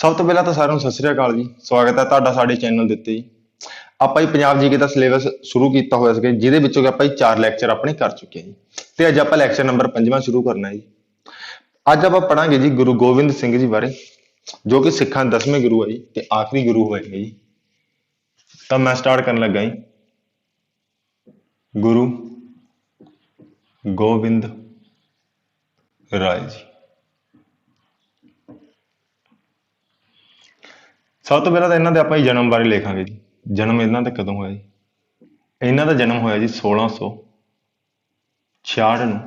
ਸਭ ਤੋਂ ਪਹਿਲਾਂ ਤਾਂ ਸਾਰਿਆਂ ਨੂੰ ਸਤਿ ਸ੍ਰੀ ਅਕਾਲ ਜੀ। ਸਵਾਗਤ ਹੈ ਤੁਹਾਡਾ ਸਾਡੇ ਚੈਨਲ ਦੇ ਉੱਤੇ ਜੀ। ਆਪਾਂ ਜੀ ਪੰਜਾਬ ਜੀਕੇ ਦਾ ਸਿਲੇਬਸ ਸ਼ੁਰੂ ਕੀਤਾ ਹੋਇਆ ਸੀਗਾ, ਜਿਹਦੇ ਵਿੱਚੋਂ ਕਿ ਆਪਾਂ ਜੀ 4 ਲੈਕਚਰ ਆਪਣੇ ਕਰ ਚੁੱਕੇ ਹਾਂ ਜੀ। ਤੇ ਅੱਜ ਆਪਾਂ ਲੈਕਚਰ ਨੰਬਰ 5ਵਾਂ ਸ਼ੁਰੂ ਕਰਨਾ ਹੈ ਜੀ। ਅੱਜ ਆਪਾਂ ਪੜਾਂਗੇ ਜੀ ਗੁਰੂ ਗੋਬਿੰਦ ਸਿੰਘ ਜੀ ਬਾਰੇ, ਜੋ ਕਿ ਸਿੱਖਾਂ ਦੇ 10ਵੇਂ ਗੁਰੂ ਹੈ ਜੀ ਤੇ ਆਖਰੀ ਗੁਰੂ ਹੋਏ ਨੇ ਜੀ। ਤਾਂ ਮੈਂ ਸਟਾਰਟ ਕਰਨ ਲੱਗਾ ਜੀ। ਗੁਰੂ ਗੋਬਿੰਦ ਰਾਏ ਜੀ। ਸਭ ਤੋਂ ਪਹਿਲਾਂ ਤਾਂ ਇਹਨਾਂ ਦੇ ਆਪਾਂ ਜਨਮ ਬਾਰੇ ਲਿਖਾਂਗੇ ਜੀ। ਜਨਮ ਇਹਨਾਂ ਦਾ ਕਦੋਂ ਹੋਇਆ ਜੀ? ਇਹਨਾਂ ਦਾ ਜਨਮ ਹੋਇਆ ਜੀ 1666 ਨੂੰ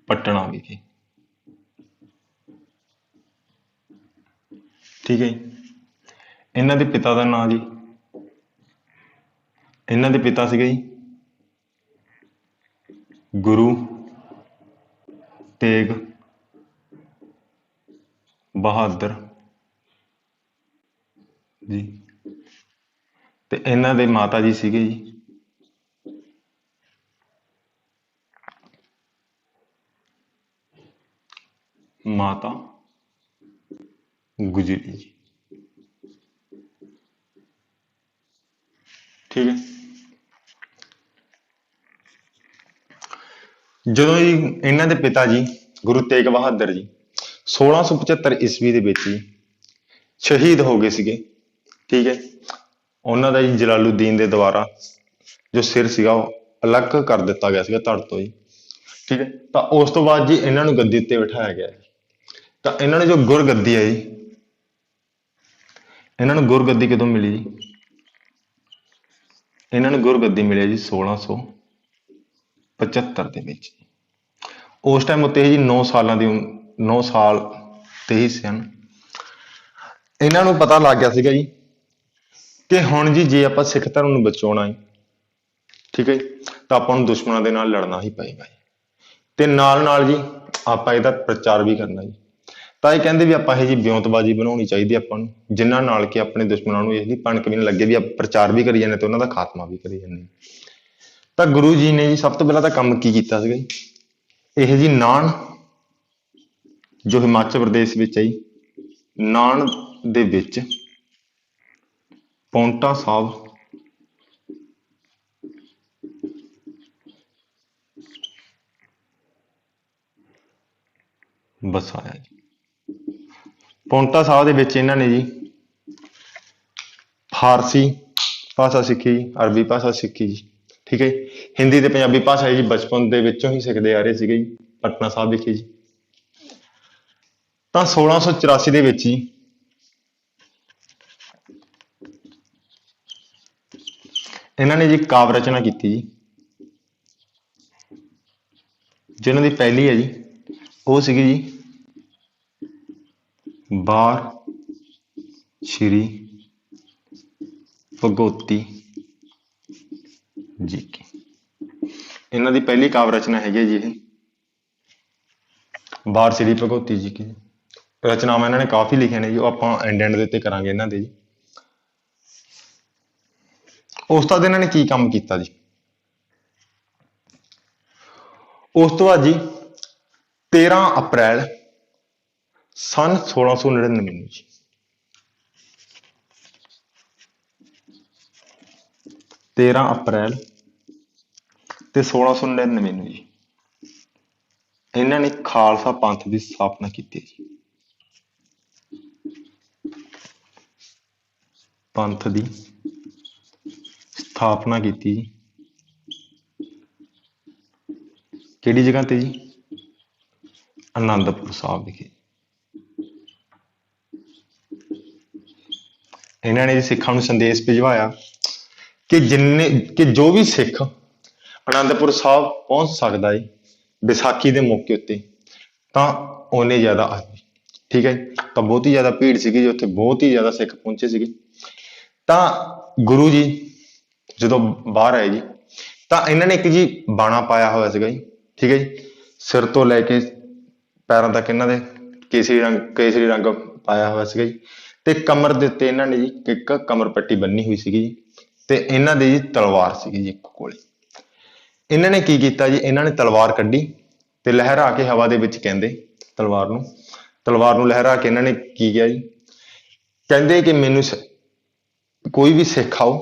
ਪਟਨਾ ਵਿਖੇ। ਠੀਕ ਹੈ ਜੀ। ਇਹਨਾਂ ਦੇ ਪਿਤਾ ਦਾ ਨਾਂ ਜੀ, ਇਹਨਾਂ ਦੇ ਪਿਤਾ ਸੀਗੇ ਜੀ ਗੁਰੂ ਤੇਗ ਬਹਾਦਰ ਜੀ, ਤੇ ਇਹਨਾਂ ਦੇ ਮਾਤਾ ਜੀ ਸੀਗੇ ਜੀ ਮਾਤਾ ਗੁਜਰੀ ਜੀ। ਠੀਕ ਹੈ। ਜਦੋਂ ਜੀ ਇਹਨਾਂ ਦੇ ਪਿਤਾ ਜੀ ਗੁਰੂ ਤੇਗ ਬਹਾਦਰ ਜੀ 1675 ਈਸਵੀ ਦੇ ਵਿੱਚ ਜੀ ਸ਼ਹੀਦ ਹੋ ਗਏ ਸੀਗੇ। ਠੀਕ ਹੈ। ਉਹਨਾਂ ਦਾ ਜੀ ਜਲਾਲੂਦੀਨ ਦੇ ਦੁਆਰਾ ਜੋ ਸਿਰ ਸੀਗਾ ਉਹ ਅਲੱਗ ਕਰ ਦਿੱਤਾ ਗਿਆ ਸੀਗਾ ਧੜ ਤੋਂ ਜੀ। ਠੀਕ ਹੈ। ਤਾਂ ਉਸ ਤੋਂ ਬਾਅਦ ਜੀ ਇਹਨਾਂ ਨੂੰ ਗੱਦੀ ਉੱਤੇ ਬਿਠਾਇਆ ਗਿਆ। ਤਾਂ ਇਹਨਾਂ ਨੂੰ ਜੋ ਗੁਰਗੱਦੀ ਹੈ ਜੀ, ਇਹਨਾਂ ਨੂੰ ਗੁਰਗੱਦੀ ਕਦੋਂ ਮਿਲੀ ਜੀ? ਇਹਨਾਂ ਨੂੰ ਗੁਰਗੱਦੀ ਮਿਲੀ ਜੀ 1675 ਦੇ ਵਿੱਚ। ਉਸ ਟਾਈਮ ਉੱਤੇ ਜੀ 9 ਸਾਲਾਂ ਦੀ 9 ਸਾਲ ਤੇ ਹੀ ਸਨ। ਇਹਨਾਂ ਨੂੰ ਪਤਾ ਲੱਗ ਗਿਆ ਸੀਗਾ ਜੀ ਕਿ ਹੁਣ ਜੀ ਜੇ ਆਪਾਂ ਸਿੱਖ ਧਰਮ ਨੂੰ ਬਚਾਉਣਾ ਹੈ, ਠੀਕ ਹੈ, ਤਾਂ ਆਪਾਂ ਨੂੰ ਦੁਸ਼ਮਣਾਂ ਦੇ ਨਾਲ ਲੜਨਾ ਹੀ ਪਏਗਾ ਜੀ। ਤੇ ਨਾਲ ਨਾਲ ਜੀ ਆਪਾਂ ਇਹਦਾ ਪ੍ਰਚਾਰ ਵੀ ਕਰਨਾ ਜੀ। ਤਾਂ ਇਹ ਕਹਿੰਦੇ ਵੀ ਆਪਾਂ ਇਹ ਜੀ ਵਿਉਂਤਬਾਜ਼ੀ ਬਣਾਉਣੀ ਚਾਹੀਦੀ ਆਪਾਂ ਨੂੰ, ਜਿਨ੍ਹਾਂ ਨਾਲ ਕਿ ਆਪਣੇ ਦੁਸ਼ਮਣਾਂ ਨੂੰ ਇਹਦੀ ਭਣਕ ਵੀ ਨਾ ਲੱਗੇ ਵੀ ਆਪਾਂ ਪ੍ਰਚਾਰ ਵੀ ਕਰੀ ਜਾਂਦੇ ਤੇ ਉਹਨਾਂ ਦਾ ਖਾਤਮਾ ਵੀ ਕਰੀ ਜਾਂਦੇ। ਤਾਂ ਗੁਰੂ ਜੀ ਨੇ ਜੀ ਸਭ ਤੋਂ ਪਹਿਲਾਂ ਤਾਂ ਕੰਮ ਕੀ ਕੀਤਾ ਸੀਗਾ ਜੀ? ਇਹ ਜੀ ਨਾਨ, ਜੋ ਹਿਮਾਚਲ ਪ੍ਰਦੇਸ਼ ਵਿੱਚ ਹੈ ਜੀ, ਨਾਨ ਦੇ ਵਿੱਚ ਪੌਂਟਾ ਸਾਹਿਬ ਵਸਾਇਆ ਜੀ। ਪੌਂਟਾ ਸਾਹਿਬ ਦੇ ਵਿੱਚ ਇਹਨਾਂ ਨੇ ਜੀ ਫਾਰਸੀ ਭਾਸ਼ਾ ਸਿੱਖੀ, ਅਰਬੀ ਭਾਸ਼ਾ ਸਿੱਖੀ ਜੀ। ਠੀਕ ਹੈ। ਹਿੰਦੀ ਤੇ ਪੰਜਾਬੀ ਭਾਸ਼ਾ ਜੀ ਬਚਪਨ ਦੇ ਵਿੱਚੋਂ ਹੀ ਸਿੱਖਦੇ ਆ ਰਹੇ ਸੀਗੇ ਜੀ ਪਟਨਾ ਸਾਹਿਬ ਵਿਖੇ ਜੀ। ਤਾਂ 1684 ਦੇ ਵਿੱਚ ਜੀ ਇਹਨਾਂ ਨੇ ਜੀ ਕਾਵਿ ਰਚਨਾ ਕੀਤੀ ਜੀ, ਜਿਹਨਾਂ ਦੀ ਪਹਿਲੀ ਹੈ ਜੀ ਉਹ ਸੀਗੀ ਜੀ ਬਾਰ ਸ਼੍ਰੀ ਭਗਉਤੀ ਜੀ ਕੀ। ਇਹਨਾਂ ਦੀ ਪਹਿਲੀ ਕਾਵਿ ਰਚਨਾ ਹੈਗੀ ਜੀ ਇਹ ਬਾਰ ਸ਼੍ਰੀ ਭਗਉਤੀ ਜੀ ਕੀ। ਰਚਨਾਵਾਂ ਇਹਨਾਂ ਨੇ ਕਾਫੀ ਲਿਖੀਆਂ ਨੇ ਜੀ, ਉਹ ਆਪਾਂ ਐਂਡ ਦੇ ਉੱਤੇ ਕਰਾਂਗੇ ਇਹਨਾਂ ਦੇ ਜੀ। ਉਸ ਤੋਂ ਬਾਅਦ ਇਹਨਾਂ ਨੇ ਕੀ ਕੰਮ ਕੀਤਾ ਜੀ? ਉਸ ਤੋਂ ਬਾਅਦ ਜੀ 13 ਅਪ੍ਰੈਲ ਸੰਨ 1699 ਨੂੰ ਜੀ 13 ਅਪ੍ਰੈਲ ਤੇ 1699 ਨੂੰ ਜੀ ਇਹਨਾਂ ਨੇ ਖਾਲਸਾ ਪੰਥ ਦੀ ਸਥਾਪਨਾ ਕੀਤੀ ਜੀ। ਪੰਥ ਦੀ ਸਥਾਪਨਾ ਕੀਤੀ ਜੀ ਕਿਹੜੀ ਜਗ੍ਹਾ ਤੇ ਜੀ? ਅਨੰਦਪੁਰ ਸਾਹਿਬ ਵਿਖੇ। ਇਹਨਾਂ ਨੇ ਜੀ ਸਿੱਖਾਂ ਨੂੰ ਸੰਦੇਸ਼ ਭਿਜਵਾਇਆ ਕਿ ਜੋ ਵੀ ਸਿੱਖ ਅਨੰਦਪੁਰ ਸਾਹਿਬ ਪਹੁੰਚ ਸਕਦਾ ਹੈ ਵਿਸਾਖੀ ਦੇ ਮੌਕੇ ਉੱਤੇ ਤਾਂ ਉਹਨੇ ਜ਼ਿਆਦਾ ਆਵੇ। ਠੀਕ ਹੈ। ਤਾਂ ਬਹੁਤ ਹੀ ਜ਼ਿਆਦਾ ਭੀੜ ਸੀਗੀ ਜੀ ਉੱਥੇ, ਬਹੁਤ ਹੀ ਜ਼ਿਆਦਾ ਸਿੱਖ ਪਹੁੰਚੇ ਸੀਗੇ। ਤਾਂ ਗੁਰੂ ਜੀ ਜਦੋਂ ਬਾਹਰ ਆਏ ਜੀ ਤਾਂ ਇਹਨਾਂ ਨੇ ਇੱਕ ਜੀ ਬਾਣਾ ਪਾਇਆ ਹੋਇਆ ਸੀਗਾ ਜੀ। ਠੀਕ ਹੈ ਜੀ। ਸਿਰ ਤੋਂ ਲੈ ਕੇ ਪੈਰਾਂ ਤੱਕ ਇਹਨਾਂ ਦੇ ਕੇਸਰੀ ਰੰਗ ਪਾਇਆ ਹੋਇਆ ਸੀਗਾ ਜੀ। ਤੇ ਕਮਰ ਦੇ ਉੱਤੇ ਇਹਨਾਂ ਨੇ ਜੀ ਇੱਕ ਕਮਰ ਪੱਟੀ ਬੰਨੀ ਹੋਈ ਸੀਗੀ ਜੀ। ਤੇ ਇਹਨਾਂ ਦੀ ਜੀ ਤਲਵਾਰ ਸੀਗੀ ਜੀ ਇੱਕ ਕੋਲੇ। ਇਹਨਾਂ ਨੇ ਕੀ ਕੀਤਾ ਜੀ? ਇਹਨਾਂ ਨੇ ਤਲਵਾਰ ਕੱਢੀ ਤੇ ਲਹਿਰਾ ਕੇ ਹਵਾ ਦੇ ਵਿੱਚ ਕਹਿੰਦੇ ਤਲਵਾਰ ਨੂੰ ਤਲਵਾਰ ਨੂੰ ਲਹਿਰਾ ਕੇ ਇਹਨਾਂ ਨੇ ਕੀ ਕਿਹਾ ਜੀ, ਕਹਿੰਦੇ ਕਿ ਮੈਨੂੰ ਕੋਈ ਵੀ ਸਿੱਖ ਆਓ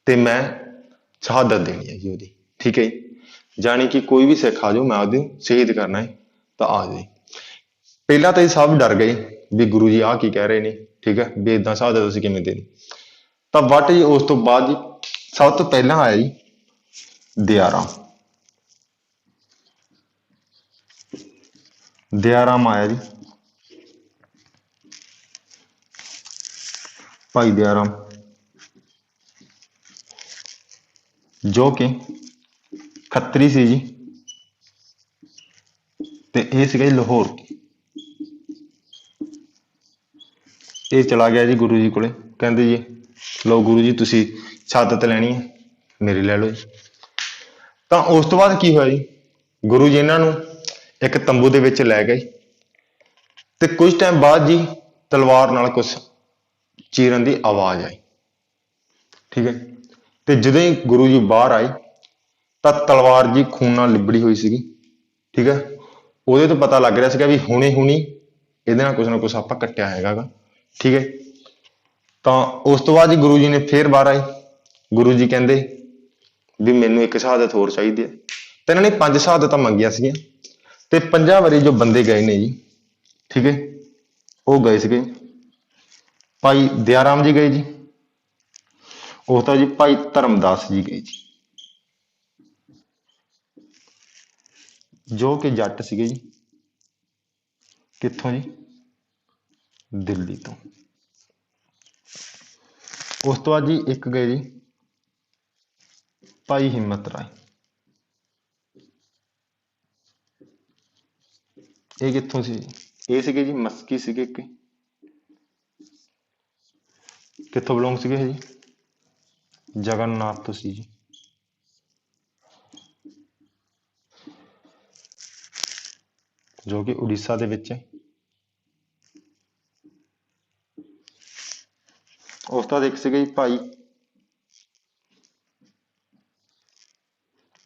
ਤੇ ਮੈਂ ਸ਼ਹਾਦਤ ਦੇਣੀ ਹੈ ਜੀ ਉਹਦੀ। ਠੀਕ ਹੈ ਜੀ, ਜਾਣੀ ਕਿ ਕੋਈ ਵੀ ਸਿੱਖ ਆ ਜਾਓ, ਮੈਂ ਉਹਦੇ ਸ਼ਹੀਦ ਕਰਨਾ ਹੈ ਤਾਂ ਆ ਜਾਏ। ਪਹਿਲਾਂ ਤਾਂ ਇਹ ਸਭ ਡਰ ਗਏ ਵੀ ਗੁਰੂ ਜੀ ਆਹ ਕੀ ਕਹਿ ਰਹੇ ਨੇ, ਠੀਕ ਹੈ, ਵੀ ਏਦਾਂ ਸ਼ਹਾਦਤ ਅਸੀਂ ਕਿਵੇਂ ਦੇਣੀ। ਤਾਂ ਬਟ ਜੀ ਉਸ ਤੋਂ ਬਾਅਦ ਜੀ ਸਭ ਤੋਂ ਪਹਿਲਾਂ ਆਇਆ ਜੀ ਦਇਆ ਰਾਮ। ਦਇਆ ਰਾਮ ਆਇਆ ਜੀ, ਭਾਈ ਦਇਆ ਰਾਮ, ਜੋ ਕਿ ਖੱਤਰੀ ਸੀ ਜੀ, ਤੇ ਇਹ ਸੀਗਾ ਜੀ ਲਾਹੌਰ। ਇਹ ਚਲਾ ਗਿਆ ਜੀ ਗੁਰੂ ਜੀ ਕੋਲੇ, ਕਹਿੰਦੇ ਜੀ ਲਓ ਗੁਰੂ ਜੀ ਤੁਸੀਂ ਸ਼ਹਾਦਤ ਲੈਣੀ ਹੈ, ਮੇਰੀ ਲੈ ਲਓ ਜੀ। ਤਾਂ ਉਸ ਤੋਂ ਬਾਅਦ ਕੀ ਹੋਇਆ ਜੀ, ਗੁਰੂ ਜੀ ਇਹਨਾਂ ਨੂੰ ਇੱਕ ਤੰਬੂ ਦੇ ਵਿੱਚ ਲੈ ਗਏ ਤੇ ਕੁਝ ਟਾਈਮ ਬਾਅਦ ਜੀ ਤਲਵਾਰ ਨਾਲ ਕੁਛ ਚੀਰਨ ਦੀ ਆਵਾਜ਼ ਆਈ। ਠੀਕ ਹੈ, ਤੇ ਜਦੋਂ ਹੀ ਗੁਰੂ ਜੀ ਬਾਹਰ ਆਏ ਤਾਂ ਤਲਵਾਰ ਜੀ ਖੂਨ ਨਾਲ ਲਿਬੜੀ ਹੋਈ ਸੀਗੀ। ਠੀਕ ਹੈ, ਉਹਦੇ ਤੋਂ ਪਤਾ ਲੱਗ ਰਿਹਾ ਸੀਗਾ ਵੀ ਹੁਣੇ ਹੁਣੀ ਇਹਦੇ ਨਾਲ ਕੁਛ ਨਾ ਕੁਛ ਆਪਾਂ ਕੱਟਿਆ ਹੈਗਾ ਗਾ। ਠੀਕ ਹੈ, ਤਾਂ ਉਸ ਤੋਂ ਬਾਅਦ ਜੀ ਗੁਰੂ ਜੀ ਨੇ ਫੇਰ ਬਾਹਰ ਆਏ। ਗੁਰੂ ਜੀ ਕਹਿੰਦੇ ਵੀ ਮੈਨੂੰ ਇੱਕ ਸ਼ਹਾਦਤ ਹੋਰ ਚਾਹੀਦੀ ਹੈ, ਤੇ ਇਹਨਾਂ ਨੇ 5 ਸ਼ਹਾਦਤਾਂ ਮੰਗੀਆਂ ਸੀਗੀਆਂ ਤੇ 50 ਵਾਰੀ ਜੋ ਬੰਦੇ ਗਏ ਨੇ ਜੀ, ਠੀਕ ਹੈ, ਉਹ ਗਏ ਸੀਗੇ। ਭਾਈ ਦਇਆ ਰਾਮ ਜੀ ਗਏ ਜੀ, ਉਹ ਤਾਂ ਜੀ ਭਾਈ ਧਰਮਦਾਸ ਜੀ ਗਏ ਜੀ, ਜੋ ਕਿ ਜੱਟ ਸੀਗੇ ਜੀ, ਕਿੱਥੋਂ ਜੀ, ਦਿੱਲੀ ਤੋਂ। ਉਸ ਤੋਂ ਬਾਅਦ ਜੀ ਇੱਕ ਗਏ ਜੀ ਭਾਈ ਹਿੰਮਤ ਰਾਏ, ਇਹ ਕਿੱਥੋਂ ਸੀ, ਇਹ ਸੀਗੇ ਜੀ ਮਸਕੀ ਸੀਗੇ ਇੱਕ, ਕਿੱਥੋਂ ਬਿਲੋਂਗ ਸੀਗੇ ਜੀ, ਜਗਨਨਾਥ ਤੋਂ ਸੀ ਜੀ। ਜੋ ਕਿ ਉੜੀਸਾ ਦੇ ਵਿੱਚ ਹੈ। ਉਸ ਤੋਂ ਬਾਅਦ ਇੱਕ ਸੀਗੇ ਜੀ ਭਾਈ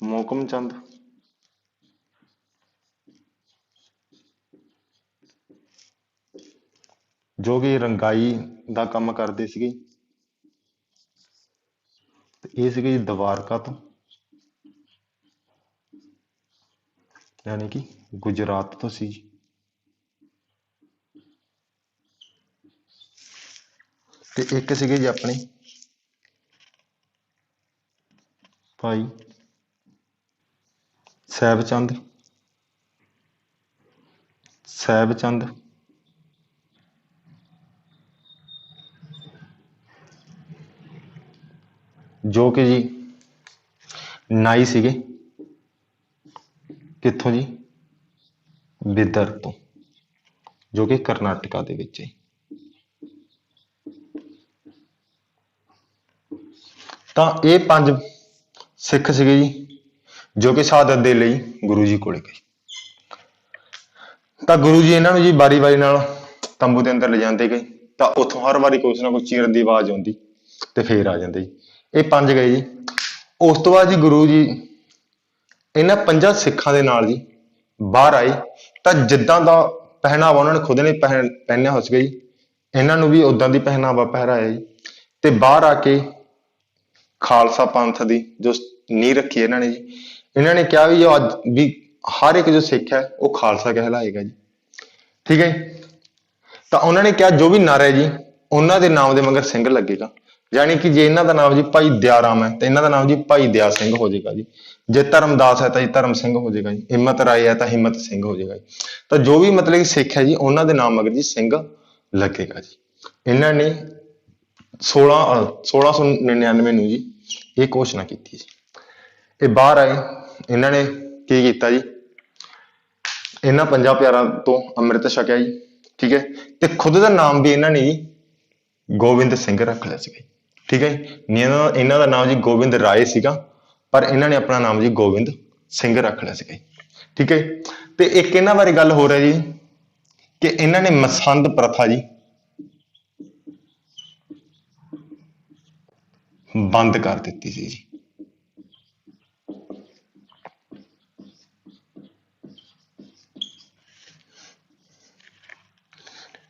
ਮੋਹਕਮ ਚੰਦ, ਜੋ ਕਿ ਰੰਗਾਈ ਦਾ ਕੰਮ ਕਰਦੇ ਸੀਗੇ, ਤੇ ਇਹ ਸੀਗੇ ਜੀ ਦਵਾਰਕਾ ਤੋਂ, ਯਾਨੀ ਕਿ ਗੁਜਰਾਤ ਤੋਂ ਸੀ ਜੀ। ਤੇ ਇੱਕ ਸੀਗੇ ਜੀ ਆਪਣੇ ਭਾਈ ਸਾਹਿਬ ਚੰਦ, ਸਾਹਿਬ ਚੰਦ, ਜੋ ਕਿ ਜੀ ਨਾਈ ਸੀਗੇ, ਕਿੱਥੋਂ ਜੀ, ਬਿਦਰ ਤੋਂ, ਜੋ ਕਿ ਕਰਨਾਟਕਾ ਦੇ ਵਿੱਚ ਹੈ। ਤਾਂ ਇਹ 5 ਸਿੱਖ ਸੀਗੇ ਜੀ ਜੋ ਕਿ ਸ਼ਹਾਦਤ ਦੇ ਲਈ ਗੁਰੂ ਜੀ ਕੋਲੇ ਗਏ। ਤਾਂ ਗੁਰੂ ਜੀ ਇਹਨਾਂ ਨੂੰ ਜੀ ਵਾਰੀ ਵਾਰੀ ਨਾਲ ਤੰਬੂ ਦੇ ਅੰਦਰ ਲਿਜਾਂਦੇ ਗਏ, ਤਾਂ ਉੱਥੋਂ ਹਰ ਵਾਰੀ ਕੁਛ ਨਾ ਕੁਛ ਚੀਰਨ ਦੀ ਆਵਾਜ਼ ਆਉਂਦੀ ਤੇ ਫੇਰ ਆ ਜਾਂਦੇ ਜੀ। ਇਹ 5 ਗਏ ਜੀ। ਉਸ ਤੋਂ ਬਾਅਦ ਜੀ ਗੁਰੂ ਜੀ ਇਹਨਾਂ 5 ਸਿੱਖਾਂ ਦੇ ਨਾਲ ਜੀ ਬਾਹਰ ਆਏ, ਤਾਂ ਜਿੱਦਾਂ ਦਾ ਪਹਿਨਾਵਾ ਉਹਨਾਂ ਨੇ ਖੁਦ ਨੇ ਪਹਿਨਿਆ ਹੋ ਸੀਗਾ ਜੀ, ਇਹਨਾਂ ਨੂੰ ਵੀ ਉਦਾਂ ਦੀ ਪਹਿਨਾਵਾ ਪਹਿਰਾਇਆ ਜੀ। ਤੇ ਬਾਹਰ ਆ ਕੇ ਖਾਲਸਾ ਪੰਥ ਦੀ ਜੋ ਨੀਂਹ ਰੱਖੀ ਇਹਨਾਂ ਨੇ ਜੀ, ਇਹਨਾਂ ਨੇ ਕਿਹਾ ਵੀ ਜੋ ਅੱਜ ਵੀ ਹਰ ਇੱਕ ਜੋ ਸਿੱਖ ਹੈ ਉਹ ਖਾਲਸਾ ਕਹਿਲਾਏਗਾ ਜੀ। ਠੀਕ ਹੈ, ਤਾਂ ਉਹਨਾਂ ਨੇ ਕਿਹਾ ਜੋ ਵੀ ਨਰ ਹੈ ਜੀ ਉਹਨਾਂ ਦੇ ਨਾਮ ਦੇ ਮਗਰ ਸਿੰਘ ਲੱਗੇਗਾ, ਯਾਨੀ ਕਿ ਜੇ ਇਹਨਾਂ ਦਾ ਨਾਮ ਜੀ ਭਾਈ ਦਇਆ ਰਾਮ ਹੈ ਤਾਂ ਇਹਨਾਂ ਦਾ ਨਾਮ ਜੀ ਭਾਈ ਦਇਆ ਸਿੰਘ ਹੋ ਜਾਏਗਾ ਜੀ। ਜੇ ਧਰਮਦਾਸ ਹੈ ਤਾਂ ਜੀ ਧਰਮ ਸਿੰਘ ਹੋ ਜਾਏਗਾ ਜੀ, ਹਿੰਮਤ ਰਾਏ ਹੈ ਤਾਂ ਹਿੰਮਤ ਸਿੰਘ ਹੋ ਜਾਏਗਾ ਜੀ। ਤਾਂ ਜੋ ਵੀ ਮਤਲਬ ਕਿ ਸਿੱਖ ਹੈ ਜੀ ਉਹਨਾਂ ਦੇ ਨਾਮ ਮਗਰ ਜੀ ਸਿੰਘ ਲੱਗੇਗਾ ਜੀ। ਇਹਨਾਂ ਨੇ 1699 ਨੂੰ ਜੀ ਇਹ ਘੋਸ਼ਣਾ ਕੀਤੀ ਜੀ। ਇਹ ਬਾਹਰ ਆਏ, ਇਹਨਾਂ ਨੇ ਕੀ ਕੀਤਾ ਜੀ, ਇਹਨਾਂ 5 ਪਿਆਰਾਂ ਤੋਂ ਅੰਮ੍ਰਿਤ ਛਕਿਆ ਜੀ। ਠੀਕ ਹੈ, ਤੇ ਖੁਦ ਦਾ ਨਾਮ ਵੀ ਇਹਨਾਂ ਨੇ ਜੀ ਗੋਬਿੰਦ ਸਿੰਘ ਰੱਖ ਲਿਆ ਸੀਗਾ। ਠੀਕ ਹੈ, ਇਹਨਾਂ ਦਾ ਨਾਮ ਜੀ ਗੋਬਿੰਦ ਰਾਏ ਸੀਗਾ, ਪਰ ਇਹਨਾਂ ਨੇ ਆਪਣਾ ਨਾਮ ਜੀ ਗੋਬਿੰਦ ਸਿੰਘ ਰੱਖ ਲਿਆ ਸੀਗਾ। ਠੀਕ ਹੈ, ਤੇ ਇੱਕ ਇਹਨਾਂ ਬਾਰੇ ਗੱਲ ਹੋ ਰਹੀ ਜੀ ਕਿ ਇਹਨਾਂ ਨੇ ਮਸੰਦ ਪ੍ਰਥਾ ਜੀ ਬੰਦ ਕਰ ਦਿੱਤੀ ਸੀ ਜੀ।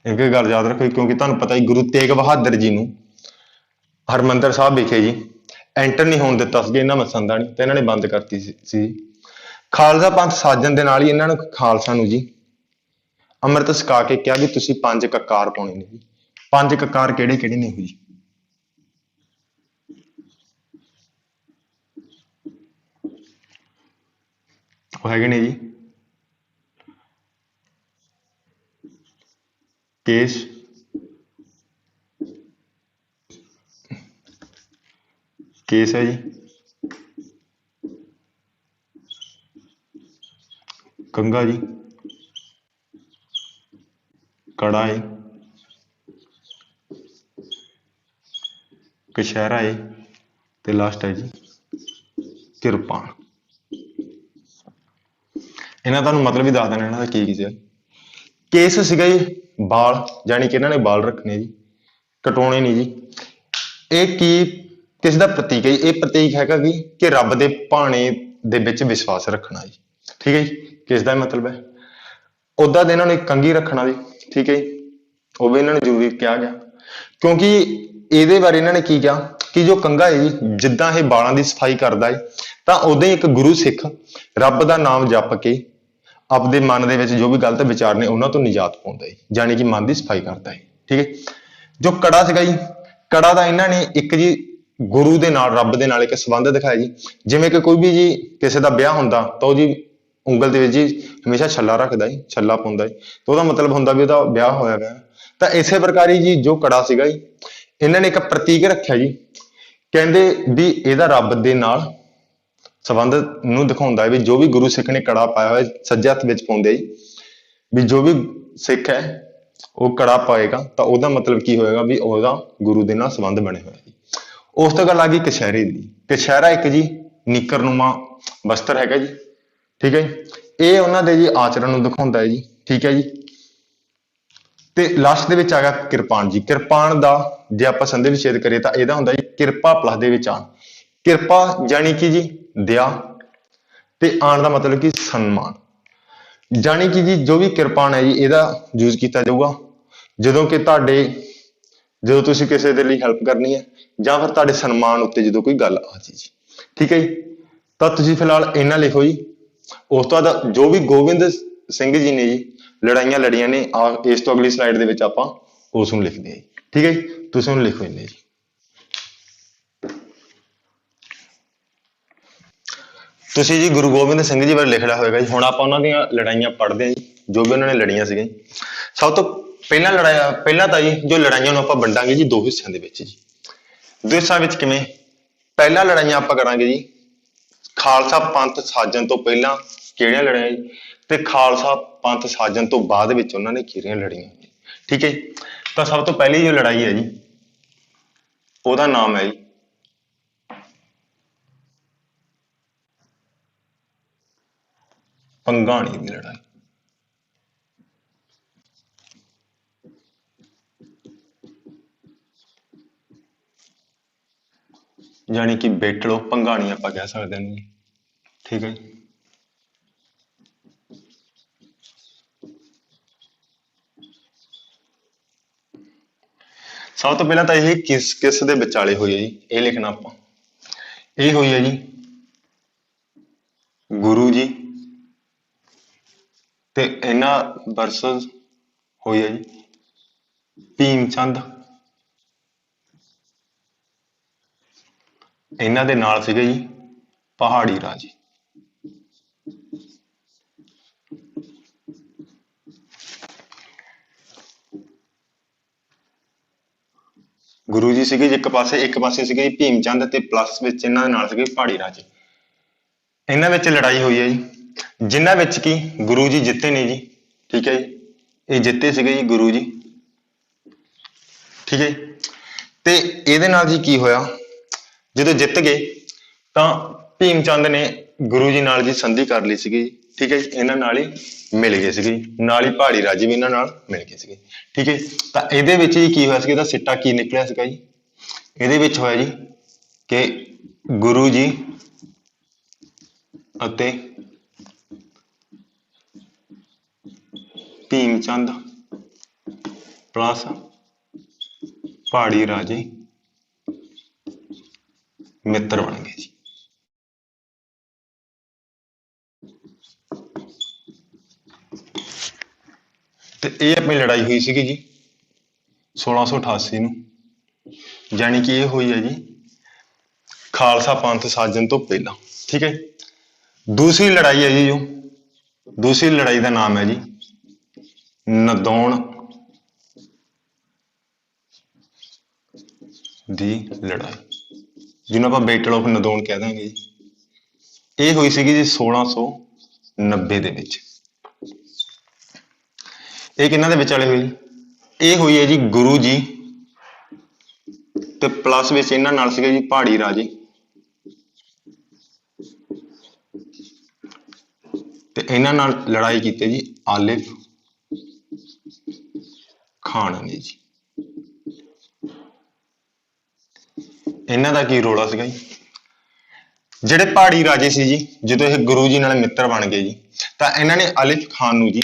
एक गल याद रखो क्योंकि तुहानूं पता ही गुरु तेग बहादुर जी नूं हरमंदर साहब विखे जी एंटर नहीं होण दिता सी, इन्हां मसंदा नहीं तो इन्हां ने बंद करती सी। खालसा पंथ साजन दे नाल ही इन्हां ने खालसा नूं जी ਅੰਮ੍ਰਿਤ ਛਕਾ ਕੇ ਕਿਹਾ ਵੀ ਤੁਸੀਂ 5 ਕਕਾਰ ਪਾਉਣੇ ਨੇ ਜੀ। 5 ਕਕਾਰ ਕਿਹੜੇ ਕਿਹੜੇ ਨੇ ਜੀ? ਉਹ ਹੈਗੇ ਨੇ ਜੀ ਕੇਸ, ਕੇਸ ਹੈ ਜੀ, ਕੰਘਾ ਜੀ, ਕੜਾ ਹੈ, ਕਛਹਿਰਾ ਹੈ ਤੇ ਲਾਸਟ ਹੈ ਜੀ ਕਿਰਪਾਨ। ਇਹਨਾਂ ਤੁਹਾਨੂੰ ਮਤਲਬ ਵੀ ਦੱਸ ਦੇਣਾ ਇਹਨਾਂ ਦਾ ਕੀ ਸੀ। ਕੇਸ ਸੀਗਾ ਜੀ ਵਾਲ, ਜਾਣੀ ਕਿ ਇਹਨਾਂ ਨੇ ਵਾਲ ਰੱਖਣੇ ਜੀ, ਕਟਾਉਣੇ ਨਹੀਂ ਜੀ। ਇਹ ਕੀ ਕਿਸ ਦਾ ਪ੍ਰਤੀਕ ਹੈ ਜੀ? ਇਹ ਪ੍ਰਤੀਕ ਹੈਗਾ ਵੀ ਕਿ ਰੱਬ ਦੇ ਭਾਣੇ ਦੇ ਵਿੱਚ ਵਿਸ਼ਵਾਸ ਰੱਖਣਾ ਜੀ। ਠੀਕ ਹੈ ਜੀ, ਕਿਸ ਦਾ ਮਤਲਬ ਹੈ? ਉਦਾਂ ਦੇ ਇਹਨਾਂ ਨੂੰ ਇੱਕ ਕੰਘੀ ਰੱਖਣਾ ਜੀ। ਠੀਕ ਹੈ ਜੀ, ਉਹ ਵੀ ਇਹਨਾਂ ਨੂੰ ਜ਼ਰੂਰੀ ਕਿਹਾ ਗਿਆ ਕਿਉਂਕਿ ਇਹਦੇ ਬਾਰੇ ਇਹਨਾਂ ਨੇ ਕੀ ਕਿਹਾ ਕਿ ਜੋ ਕੰਘਾ ਹੈ ਜੀ ਜਿੱਦਾਂ ਇਹ ਵਾਲਾਂ ਦੀ ਸਫਾਈ ਕਰਦਾ ਹੈ ਤਾਂ ਉਦਾਂ ਹੀ ਇੱਕ ਗੁਰੂ ਸਿੱਖ ਰੱਬ ਦਾ ਨਾਮ ਜਪ ਕੇ ਆਪਦੇ ਮਨ ਦੇ ਵਿੱਚ ਜੋ ਵੀ ਗਲਤ ਵਿਚਾਰ ਨੇ ਉਹਨਾਂ ਤੋਂ ਨਿਜਾਤ ਪਾਉਂਦਾ ਹੈ, ਜਾਣੀ ਕਿ ਮਨ ਦੀ ਸਫਾਈ ਕਰਦਾ ਹੈ। ਠੀਕ ਹੈ, ਜੋ ਕੜਾ ਸੀਗਾ ਜੀ, ਕੜਾ ਦਾ ਇਹਨਾਂ ਨੇ ਇੱਕ ਜੀ ਗੁਰੂ ਦੇ ਨਾਲ ਰੱਬ ਦੇ ਨਾਲ ਇੱਕ ਸੰਬੰਧ ਦਿਖਾਇਆ ਜੀ। ਜਿਵੇਂ ਕਿ ਕੋਈ ਵੀ ਜੀ ਕਿਸੇ ਦਾ ਵਿਆਹ ਹੁੰਦਾ ਤਾਂ ਉਹ ਜੀ ਉਂਗਲ ਦੇ ਵਿੱਚ ਜੀ ਹਮੇਸ਼ਾ ਛੱਲਾ ਰੱਖਦਾ ਹੈ, ਛੱਲਾ ਪਾਉਂਦਾ ਹੈ, ਤਾਂ ਉਹਦਾ ਮਤਲਬ ਹੁੰਦਾ ਵੀ ਉਹਦਾ ਵਿਆਹ ਹੋਇਆ ਗਿਆ। ਤਾਂ ਇਸੇ ਪ੍ਰਕਾਰ ਹੀ ਜੀ ਜੋ ਕੜਾ ਸੀਗਾ ਜੀ ਇਹਨਾਂ ਨੇ ਇੱਕ ਪ੍ਰਤੀਕ ਰੱਖਿਆ ਜੀ, ਕਹਿੰਦੇ ਵੀ ਇਹਦਾ ਰੱਬ ਦੇ ਨਾਲ ਸੰਬੰਧ ਨੂੰ ਦਿਖਾਉਂਦਾ ਹੈ ਵੀ ਜੋ ਵੀ ਗੁਰੂ ਸਿੱਖ ਨੇ ਕੜਾ ਪਾਇਆ ਹੋਇਆ ਸੱਜੇ ਹੱਥ ਵਿੱਚ ਪਾਉਂਦੇ ਜੀ, ਵੀ ਜੋ ਵੀ ਸਿੱਖ ਹੈ ਉਹ ਕੜਾ ਪਾਏਗਾ ਤਾਂ ਉਹਦਾ ਮਤਲਬ ਕੀ ਹੋਏਗਾ ਵੀ ਉਹਦਾ ਗੁਰੂ ਦੇ ਨਾਲ ਸੰਬੰਧ ਬਣੇ ਹੋਇਆ ਜੀ। ਉਸ ਤੋਂ ਗੱਲ ਆ ਗਈ ਕਛਹਿਰੇ ਦੀ। ਕਛਹਿਰਾ ਇੱਕ ਜੀ ਨਿੱਕਰਨੁਮਾ ਵਸਤਰ ਹੈਗਾ ਜੀ। ਠੀਕ ਹੈ ਜੀ, ਇਹ ਉਹਨਾਂ ਦੇ ਜੀ ਆਚਰਣ ਨੂੰ ਦਿਖਾਉਂਦਾ ਹੈ ਜੀ। ਠੀਕ ਹੈ ਜੀ, ਤੇ ਲਾਸਟ ਦੇ ਵਿੱਚ ਆ ਗਿਆ ਕਿਰਪਾਨ ਜੀ। ਕਿਰਪਾਨ ਦਾ ਜੇ ਆਪਾਂ ਸੰਧੀ ਵਿਛੇਦ ਕਰੀਏ ਤਾਂ ਇਹਦਾ ਹੁੰਦਾ ਜੀ ਕਿਰਪਾ ਪਲਸ ਦੇ ਵਿੱਚ ਆਣ। ਕਿਰਪਾ ਜਾਣੀ ਕਿ ਜੀ ਦਇਆ ਤੇ ਆਣ ਦਾ ਮਤਲਬ ਕਿ ਸਨਮਾਨ, ਜਾਣੀ ਕਿ ਜੀ ਜੋ ਵੀ ਕਿਰਪਾਨ ਹੈ ਜੀ ਇਹਦਾ ਯੂਜ਼ ਕੀਤਾ ਜਾਊਗਾ ਜਦੋਂ ਤੁਸੀਂ ਕਿਸੇ ਦੇ ਲਈ ਹੈਲਪ ਕਰਨੀ ਹੈ ਜਾਂ ਫਿਰ ਤੁਹਾਡੇ ਸਨਮਾਨ ਉੱਤੇ ਜਦੋਂ ਕੋਈ ਗੱਲ ਆ ਜੀ। ਠੀਕ ਹੈ ਜੀ, ਤਾਂ ਤੁਸੀਂ ਫਿਲਹਾਲ ਇਹਨਾਂ ਲਿਖੋ ਜੀ। ਉਸ ਤੋਂ ਬਾਅਦ ਜੋ ਵੀ ਗੋਬਿੰਦ ਸਿੰਘ ਜੀ ਨੇ ਜੀ ਲੜਾਈਆਂ ਲੜੀਆਂ ਨੇ ਇਸ ਤੋਂ ਅਗਲੀ ਸਲਾਈਡ ਦੇ ਵਿੱਚ ਆਪਾਂ ਉਸ ਨੂੰ ਲਿਖਦੇ ਹਾਂ ਜੀ। ਠੀਕ ਹੈ ਜੀ, ਤੁਸੀਂ ਉਹਨੂੰ ਲਿਖੋ ਇੰਨੇ ਜੀ। ਤੁਸੀਂ ਜੀ ਗੁਰੂ ਗੋਬਿੰਦ ਸਿੰਘ ਜੀ ਬਾਰੇ ਲਿਖਣਾ ਹੋਏਗਾ ਜੀ। ਹੁਣ ਆਪਾਂ ਉਹਨਾਂ ਦੀਆਂ ਲੜਾਈਆਂ ਪੜ੍ਹਦੇ ਹਾਂ ਜੀ, ਜੋ ਵੀ ਉਹਨਾਂ ਨੇ ਲੜੀਆਂ ਸੀਗੀਆਂ। ਸਭ ਤੋਂ ਪਹਿਲਾਂ ਤਾਂ ਜੀ ਜੋ ਲੜਾਈਆਂ ਨੂੰ ਆਪਾਂ ਵੰਡਾਂਗੇ ਜੀ ਦੋ ਹਿੱਸਿਆਂ ਦੇ ਵਿੱਚ ਜੀ। ਦੋ ਹਿੱਸਿਆਂ ਵਿੱਚ ਕਿਵੇਂ? ਪਹਿਲਾਂ ਲੜਾਈਆਂ ਆਪਾਂ ਕਰਾਂਗੇ ਜੀ ਖਾਲਸਾ ਪੰਥ ਸਾਜਣ ਤੋਂ ਪਹਿਲਾਂ ਕਿਹੜੀਆਂ ਲੜਾਈਆਂ ਜੀ, ਤੇ ਖਾਲਸਾ ਪੰਥ ਸਾਜਣ ਤੋਂ ਬਾਅਦ ਵਿੱਚ ਉਹਨਾਂ ਨੇ ਕਿਹੜੀਆਂ ਲੜੀਆਂ। ਠੀਕ ਹੈ ਜੀ, ਤਾਂ ਸਭ ਤੋਂ ਪਹਿਲੀ ਜੋ ਲੜਾਈ ਹੈ ਜੀ ਉਹਦਾ ਨਾਮ ਹੈ ਜੀ ਭੰਗਾਣੀ ਦੀ ਲੜਾਈ। ਜਾਣੀ ਕਿ ਬੇਟਲੋ ਭੰਗਾਣੀ ਆਪਾਂ ਕਹਿ ਸਕਦੇ ਹਾਂ ਜੀ। ਠੀਕ ਹੈ ਜੀ, ਸਭ ਤੋਂ ਪਹਿਲਾਂ ਤਾਂ ਇਹ ਕਿਸ ਦੇ ਵਿਚਾਲੇ ਹੋਈ ਹੈ ਜੀ, ਇਹ ਲਿਖਣਾ ਆਪਾਂ। ਇਹ ਹੋਈ ਹੈ ਜੀ ਗੁਰੂ ਜੀ ਤੇ ਇਹਨਾਂ ਵਰਸਸ ਹੋਈ ਹੈ ਜੀ ਭੀਮ ਚੰਦ, ਇਹਨਾਂ ਦੇ ਨਾਲ ਸੀਗੇ ਜੀ ਪਹਾੜੀ ਰਾਜੇ। ਗੁਰੂ ਜੀ ਸੀਗੇ ਜੀ ਇੱਕ ਪਾਸੇ ਸੀਗੇ ਜੀ ਭੀਮ ਚੰਦ ਤੇ ਪਲੱਸ ਵਿੱਚ ਇਹਨਾਂ ਦੇ ਨਾਲ ਸੀਗੇ ਪਹਾੜੀ ਰਾਜੇ। ਇਹਨਾਂ ਵਿੱਚ ਲੜਾਈ ਹੋਈ ਹੈ ਜੀ, ਜਿਨ੍ਹਾਂ ਵਿੱਚ ਕੀ ਗੁਰੂ ਜੀ ਜਿੱਤੇ ਨੇ ਜੀ। ਠੀਕ ਹੈ ਜੀ, ਇਹ ਜਿੱਤੇ ਸੀਗੇ ਜੀ ਗੁਰੂ ਜੀ। ਠੀਕ ਹੈ, ਤੇ ਇਹਦੇ ਨਾਲ ਜੀ ਕੀ ਹੋਇਆ, ਜਦੋਂ ਜਿੱਤ ਗਏ ਤਾਂ ਭੀਮ ਚੰਦ ਨੇ ਗੁਰੂ ਜੀ ਨਾਲ ਜੀ ਸੰਧੀ ਕਰ ਲਈ ਸੀਗੀ। ਠੀਕ ਹੈ ਜੀ, ਇਹਨਾਂ ਨਾਲ ਹੀ ਮਿਲ ਗਏ ਸੀਗੇ, ਨਾਲ ਹੀ ਪਹਾੜੀ ਰਾਜੇ ਵੀ ਇਹਨਾਂ ਨਾਲ ਮਿਲ ਗਏ ਸੀਗੇ। ਠੀਕ ਹੈ, ਤਾਂ ਇਹਦੇ ਵਿੱਚ ਜੀ ਕੀ ਹੋਇਆ ਸੀ, ਇਹਦਾ ਸਿੱਟਾ ਕੀ ਨਿਕਲਿਆ ਸੀਗਾ ਜੀ? ਇਹਦੇ ਵਿੱਚ ਹੋਇਆ ਜੀ ਕਿ ਗੁਰੂ ਜੀ ਅਤੇ ਭੀਮ ਚੰਦ प्लस पहाड़ी राजे मित्र बन गए जी। ਤੇ ਇਹ ਆਪਣੀ ਲੜਾਈ ਹੋਈ ਸੀਗੀ ਜੀ 1688 ਨੂੰ, ਜਾਣੀ ਕਿ ਇਹ ਹੋਈ ਹੈ ਜੀ ਖਾਲਸਾ ਪੰਥ ਸਾਜਣ ਤੋਂ ਪਹਿਲਾਂ। ਠੀਕ ਹੈ। ਦੂਸਰੀ ਲੜਾਈ ਹੈ ਜੀ ਜੋ ਦੂਸਰੀ ਲੜਾਈ ਦਾ ਨਾਮ ਹੈ ਜੀ ਨਦੌਣ ਦੀ ਲੜਾਈ, ਜਿਹਨੂੰ ਆਪਾਂ ਬੈਟਲ ਆਫ ਨਦੌਣ ਕਹਿ ਦਾਂਗੇ ਜੀ। ਇਹ ਹੋਈ ਸੀਗੀ ਜੀ 1690 ਦੇ ਵਿੱਚ। ਇਹ ਕਿਹਨਾਂ ਦੇ ਵਿਚਾਲੇ ਹੋਈ? ਇਹ ਹੋਈ ਹੈ ਜੀ ਗੁਰੂ ਜੀ ਤੇ ਪਲੱਸ ਵਿੱਚ ਇਹਨਾਂ ਨਾਲ ਸੀਗੇ ਜੀ ਪਹਾੜੀ ਰਾਜੇ ਤੇ ਇਹਨਾਂ ਨਾਲ ਲੜਾਈ ਕੀਤੀ ਜੀ ਆਲਿਫ ਖਾਨ ਨੇ ਜੀ। ਇਹਨਾਂ ਦਾ ਕੀ ਰੋਲਾ ਸੀਗਾ ਜੀ? ਜਿਹੜੇ ਪਹਾੜੀ ਰਾਜੇ ਸੀ ਜੀ, ਜਦੋਂ ਇਹ ਗੁਰੂ ਜੀ ਨਾਲ ਮਿੱਤਰ ਬਣ ਗਏ ਜੀ, ਤਾਂ ਇਹਨਾਂ ਨੇ ਆਲਿਫ ਖਾਨ ਨੂੰ ਜੀ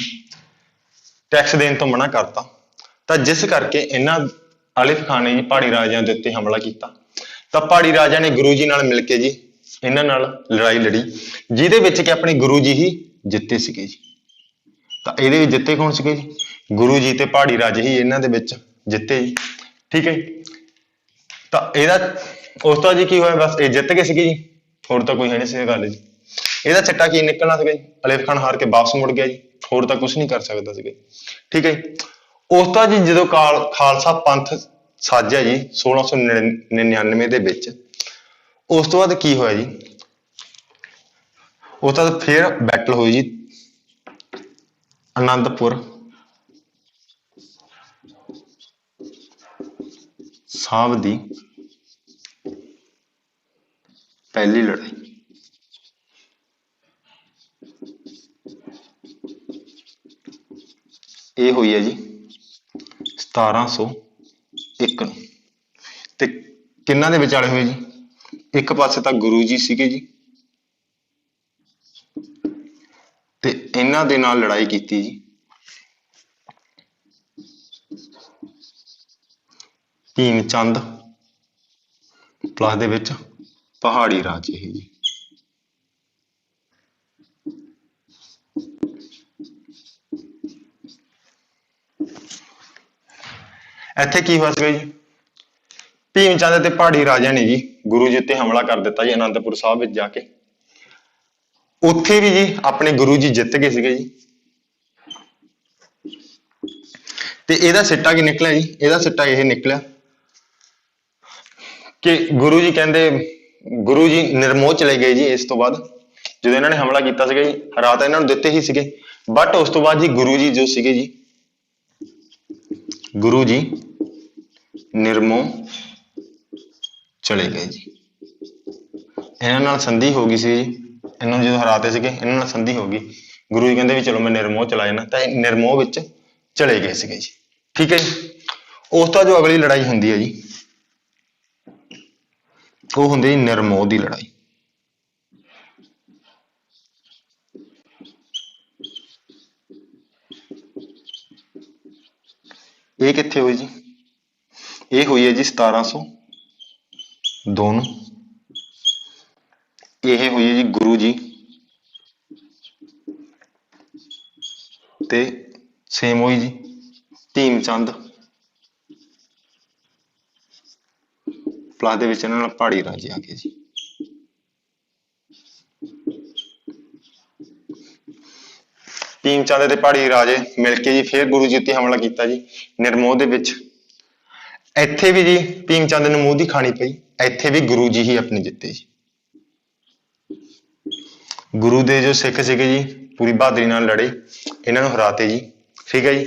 ਟੈਕਸ ਦੇਣ ਤੋਂ ਮਨਾ ਕਰਤਾ। ਤਾਂ ਜਿਸ ਕਰਕੇ ਇਹਨਾਂ ਆਲਿਫ ਖਾਨ ਨੇ ਜੀ ਪਹਾੜੀ ਰਾਜਿਆਂ ਦੇ ਉੱਤੇ ਹਮਲਾ ਕੀਤਾ। ਤਾਂ ਪਹਾੜੀ ਰਾਜਿਆਂ ਨੇ ਗੁਰੂ ਜੀ ਨਾਲ ਮਿਲ ਕੇ ਜੀ ਇਹਨਾਂ ਨਾਲ ਲੜਾਈ ਲੜੀ, ਜਿਹਦੇ ਵਿੱਚ ਕਿ ਆਪਣੇ ਗੁਰੂ ਜੀ ਹੀ ਜਿੱਤੇ ਸੀਗੇ ਜੀ। ਤਾਂ ਇਹਦੇ ਵਿੱਚ ਜਿੱਤੇ ਕੌਣ ਸੀਗੇ ਜੀ? ਗੁਰੂ ਜੀ ਤੇ ਪਹਾੜੀ ਰਾਜੇ ਹੀ ਇਹਨਾਂ ਦੇ ਵਿੱਚ ਜਿੱਤੇ ਜੀ। ਠੀਕ ਹੈ। ਤਾਂ ਇਹਦਾ ਉਸ ਤੋਂ ਜੀ ਕੀ ਹੋਇਆ? ਬਸ ਇਹ ਜਿੱਤ ਗਏ ਸੀਗੇ ਜੀ, ਹੋਰ ਤਾਂ ਕੋਈ ਹੈ ਨਹੀਂ ਸੀ ਗੱਲ ਜੀ। ਇਹਦਾ ਚੱਟਾ ਕੀ ਨਿਕਲਣਾ ਸੀਗਾ ਜੀ? ਆਲਿਫ ਖਾਨ ਹਾਰ ਕੇ ਵਾਪਸ ਮੁੜ ਗਿਆ ਜੀ, ਹੋਰ ਤਾਂ ਕੁਛ ਨਹੀਂ ਕਰ ਸਕਦਾ ਸੀਗਾ। ਠੀਕ ਹੈ। ਉਸ ਤੋਂ ਜੀ ਜਦੋਂ ਖਾਲਸਾ ਪੰਥ ਸਾਜਿਆ ਜੀ 1699 ਦੇ ਵਿੱਚ, ਉਸ ਤੋਂ ਬਾਅਦ ਕੀ ਹੋਇਆ ਜੀ? ਉਸ ਤੋਂ ਬਾਅਦ ਫਿਰ ਬੈਟਲ ਹੋਈ ਜੀ ਅਨੰਦਪੁਰ ਸਾਹਿਬ ਦੀ ਪਹਿਲੀ ਲੜਾਈ। ਇਹ ਹੋਈ ਹੈ ਜੀ 1701 ਨੂੰ। ਤੇ ਕਿਹਨਾਂ ਦੇ ਵਿਚਾਲੇ ਹੋਏ ਜੀ? ਇੱਕ ਪਾਸੇ ਤਾਂ ਗੁਰੂ ਜੀ ਸੀਗੇ ਜੀ, ਤੇ ਇਹਨਾਂ ਦੇ ਨਾਲ ਲੜਾਈ ਕੀਤੀ ਜੀ ਭੀਮ ਚੰਦ ਪਲੱਸ ਦੇ ਵਿੱਚ ਪਹਾੜੀ ਰਾਜੇ ਹੀ ਜੀ। ਇੱਥੇ ਕੀ ਹੋਇਆ ਸੀਗਾ ਜੀ? ਭੀਮ ਚੰਦ ਤੇ ਪਹਾੜੀ ਰਾਜਿਆਂ ਨੇ ਜੀ ਗੁਰੂ ਜੀ ਉੱਤੇ ਹਮਲਾ ਕਰ ਦਿੱਤਾ ਜੀ ਅਨੰਦਪੁਰ ਸਾਹਿਬ ਵਿੱਚ ਜਾ ਕੇ। ਉੱਥੇ ਵੀ ਜੀ ਆਪਣੇ ਗੁਰੂ ਜੀ ਜਿੱਤ ਗਏ ਸੀਗੇ ਜੀ। ਤੇ ਇਹਦਾ ਸਿੱਟਾ ਕੀ ਨਿਕਲਿਆ ਜੀ? ਇਹਦਾ ਸਿੱਟਾ ਇਹ ਨਿਕਲਿਆ ਕਿ ਗੁਰੂ ਜੀ ਕਹਿੰਦੇ, ਗੁਰੂ ਜੀ ਨਿਰਮੋਹ ਚਲੇ ਗਏ ਜੀ। ਇਸ ਤੋਂ ਬਾਅਦ ਜਦੋਂ ਇਹਨਾਂ ਨੇ ਹਮਲਾ ਕੀਤਾ ਸੀਗਾ ਜੀ, ਰਾਤ ਇਹਨਾਂ ਨੂੰ ਦਿੱਤੇ ਹੀ ਸੀਗੇ, ਬਟ ਉਸ ਤੋਂ ਬਾਅਦ ਜੀ ਗੁਰੂ ਜੀ ਜੋ ਸੀਗੇ ਜੀ, ਗੁਰੂ ਜੀ ਨਿਰਮੋਹ ਚਲੇ ਗਏ ਜੀ। ਇਹਨਾਂ ਨਾਲ ਸੰਧੀ ਹੋ ਗਈ ਸੀ ਜੀ, ਇਹਨਾਂ ਨੂੰ ਜਦੋਂ ਹਰਾਤੇ ਸੀਗੇ ਇਹਨਾਂ ਨਾਲ ਸੰਧੀ ਹੋ ਗਈ। ਗੁਰੂ ਜੀ ਕਹਿੰਦੇ ਵੀ ਚਲੋ ਮੈਂ ਨਿਰਮੋਹ ਚਲਾ ਜਾਣਾ, ਤਾਂ ਇਹ ਨਿਰਮੋਹ ਵਿੱਚ ਚਲੇ ਗਏ ਸੀਗੇ ਜੀ। ਠੀਕ ਹੈ ਜੀ। ਉਸ ਤੋਂ ਜੋ ਅਗਲੀ ਲੜਾਈ ਹੁੰਦੀ ਹੈ ਜੀ, ਉਹ ਹੁੰਦੀ ਹੈ ਨਿਰਮੋਹ ਦੀ ਲੜਾਈ। ਇਹ ਕਿੱਥੇ ਹੋਈ ਜੀ? ਇਹ ਹੋਈ ਹੈ ਜੀ 1702 ਨੂੰ। ਇਹ ਹੋਈ ਹੈ ਜੀ ਗੁਰੂ ਜੀ ਤੇ ਸੇਮ ਹੋਈ ਜੀ ਭੀਮ ਚੰਦ ਪਲੱਸ ਦੇ ਵਿੱਚ ਇਹਨਾਂ ਨਾਲ ਪਹਾੜੀ ਰਾਜੇ ਆ ਗਏ ਜੀ। ਭੀਮ ਚੰਦ ਤੇ ਪਹਾੜੀ ਰਾਜੇ ਮਿਲ ਕੇ ਜੀ ਫਿਰ ਗੁਰੂ ਜੀ ਉੱਤੇ ਹਮਲਾ ਕੀਤਾ ਜੀ ਨਿਰਮੋਹ ਦੇ ਵਿੱਚ। ਇੱਥੇ ਵੀ ਜੀ ਭੀਮ ਚੰਦ ਨੂੰ ਮੂੰਹ ਦੀ ਖਾਣੀ ਪਈ, ਇੱਥੇ ਵੀ ਗੁਰੂ ਜੀ ਹੀ ਆਪਣੇ ਜਿੱਤੇ ਜੀ। ਗੁਰੂ ਦੇ ਜੋ ਸਿੱਖ ਸੀਗੇ ਜੀ ਪੂਰੀ ਬਹਾਦਰੀ ਨਾਲ ਲੜੇ, ਇਹਨਾਂ ਨੂੰ ਹਰਾਤੇ ਜੀ। ਠੀਕ ਹੈ ਜੀ।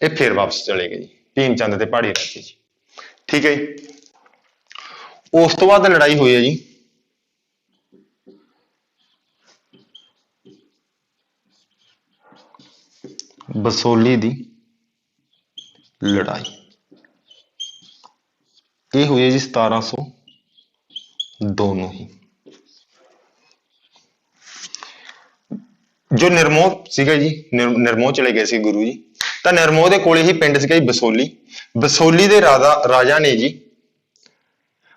ਇਹ ਫਿਰ ਵਾਪਸ ਚਲੇ ਗਏ ਜੀ ਭੀਮ ਚੰਦ ਤੇ ਪਹਾੜੀ ਰਾਜੇ ਜੀ। ਠੀਕ ਹੈ ਜੀ। ਉਸ ਤੋਂ ਬਾਅਦ ਲੜਾਈ ਹੋਈ ਹੈ ਜੀ ਬਸੋਲੀ ਦੀ ਲੜਾਈ। ਇਹ ਹੋਈ ਹੈ ਜੀ 1702 ਨੂੰ ਹੀ। ਜੋ ਨਿਰਮੋਹ ਸੀਗਾ ਜੀ, ਨਿਰਮੋਹ ਚਲੇ ਗਏ ਸੀ ਗੁਰੂ ਜੀ, ਤਾਂ ਨਿਰਮੋਹ ਦੇ ਕੋਲੇ ਹੀ ਪਿੰਡ ਸੀਗਾ ਜੀ ਬਸੋਲੀ। ਬਸੋਲੀ ਦੇ ਰਾਜਾ ਨੇ ਜੀ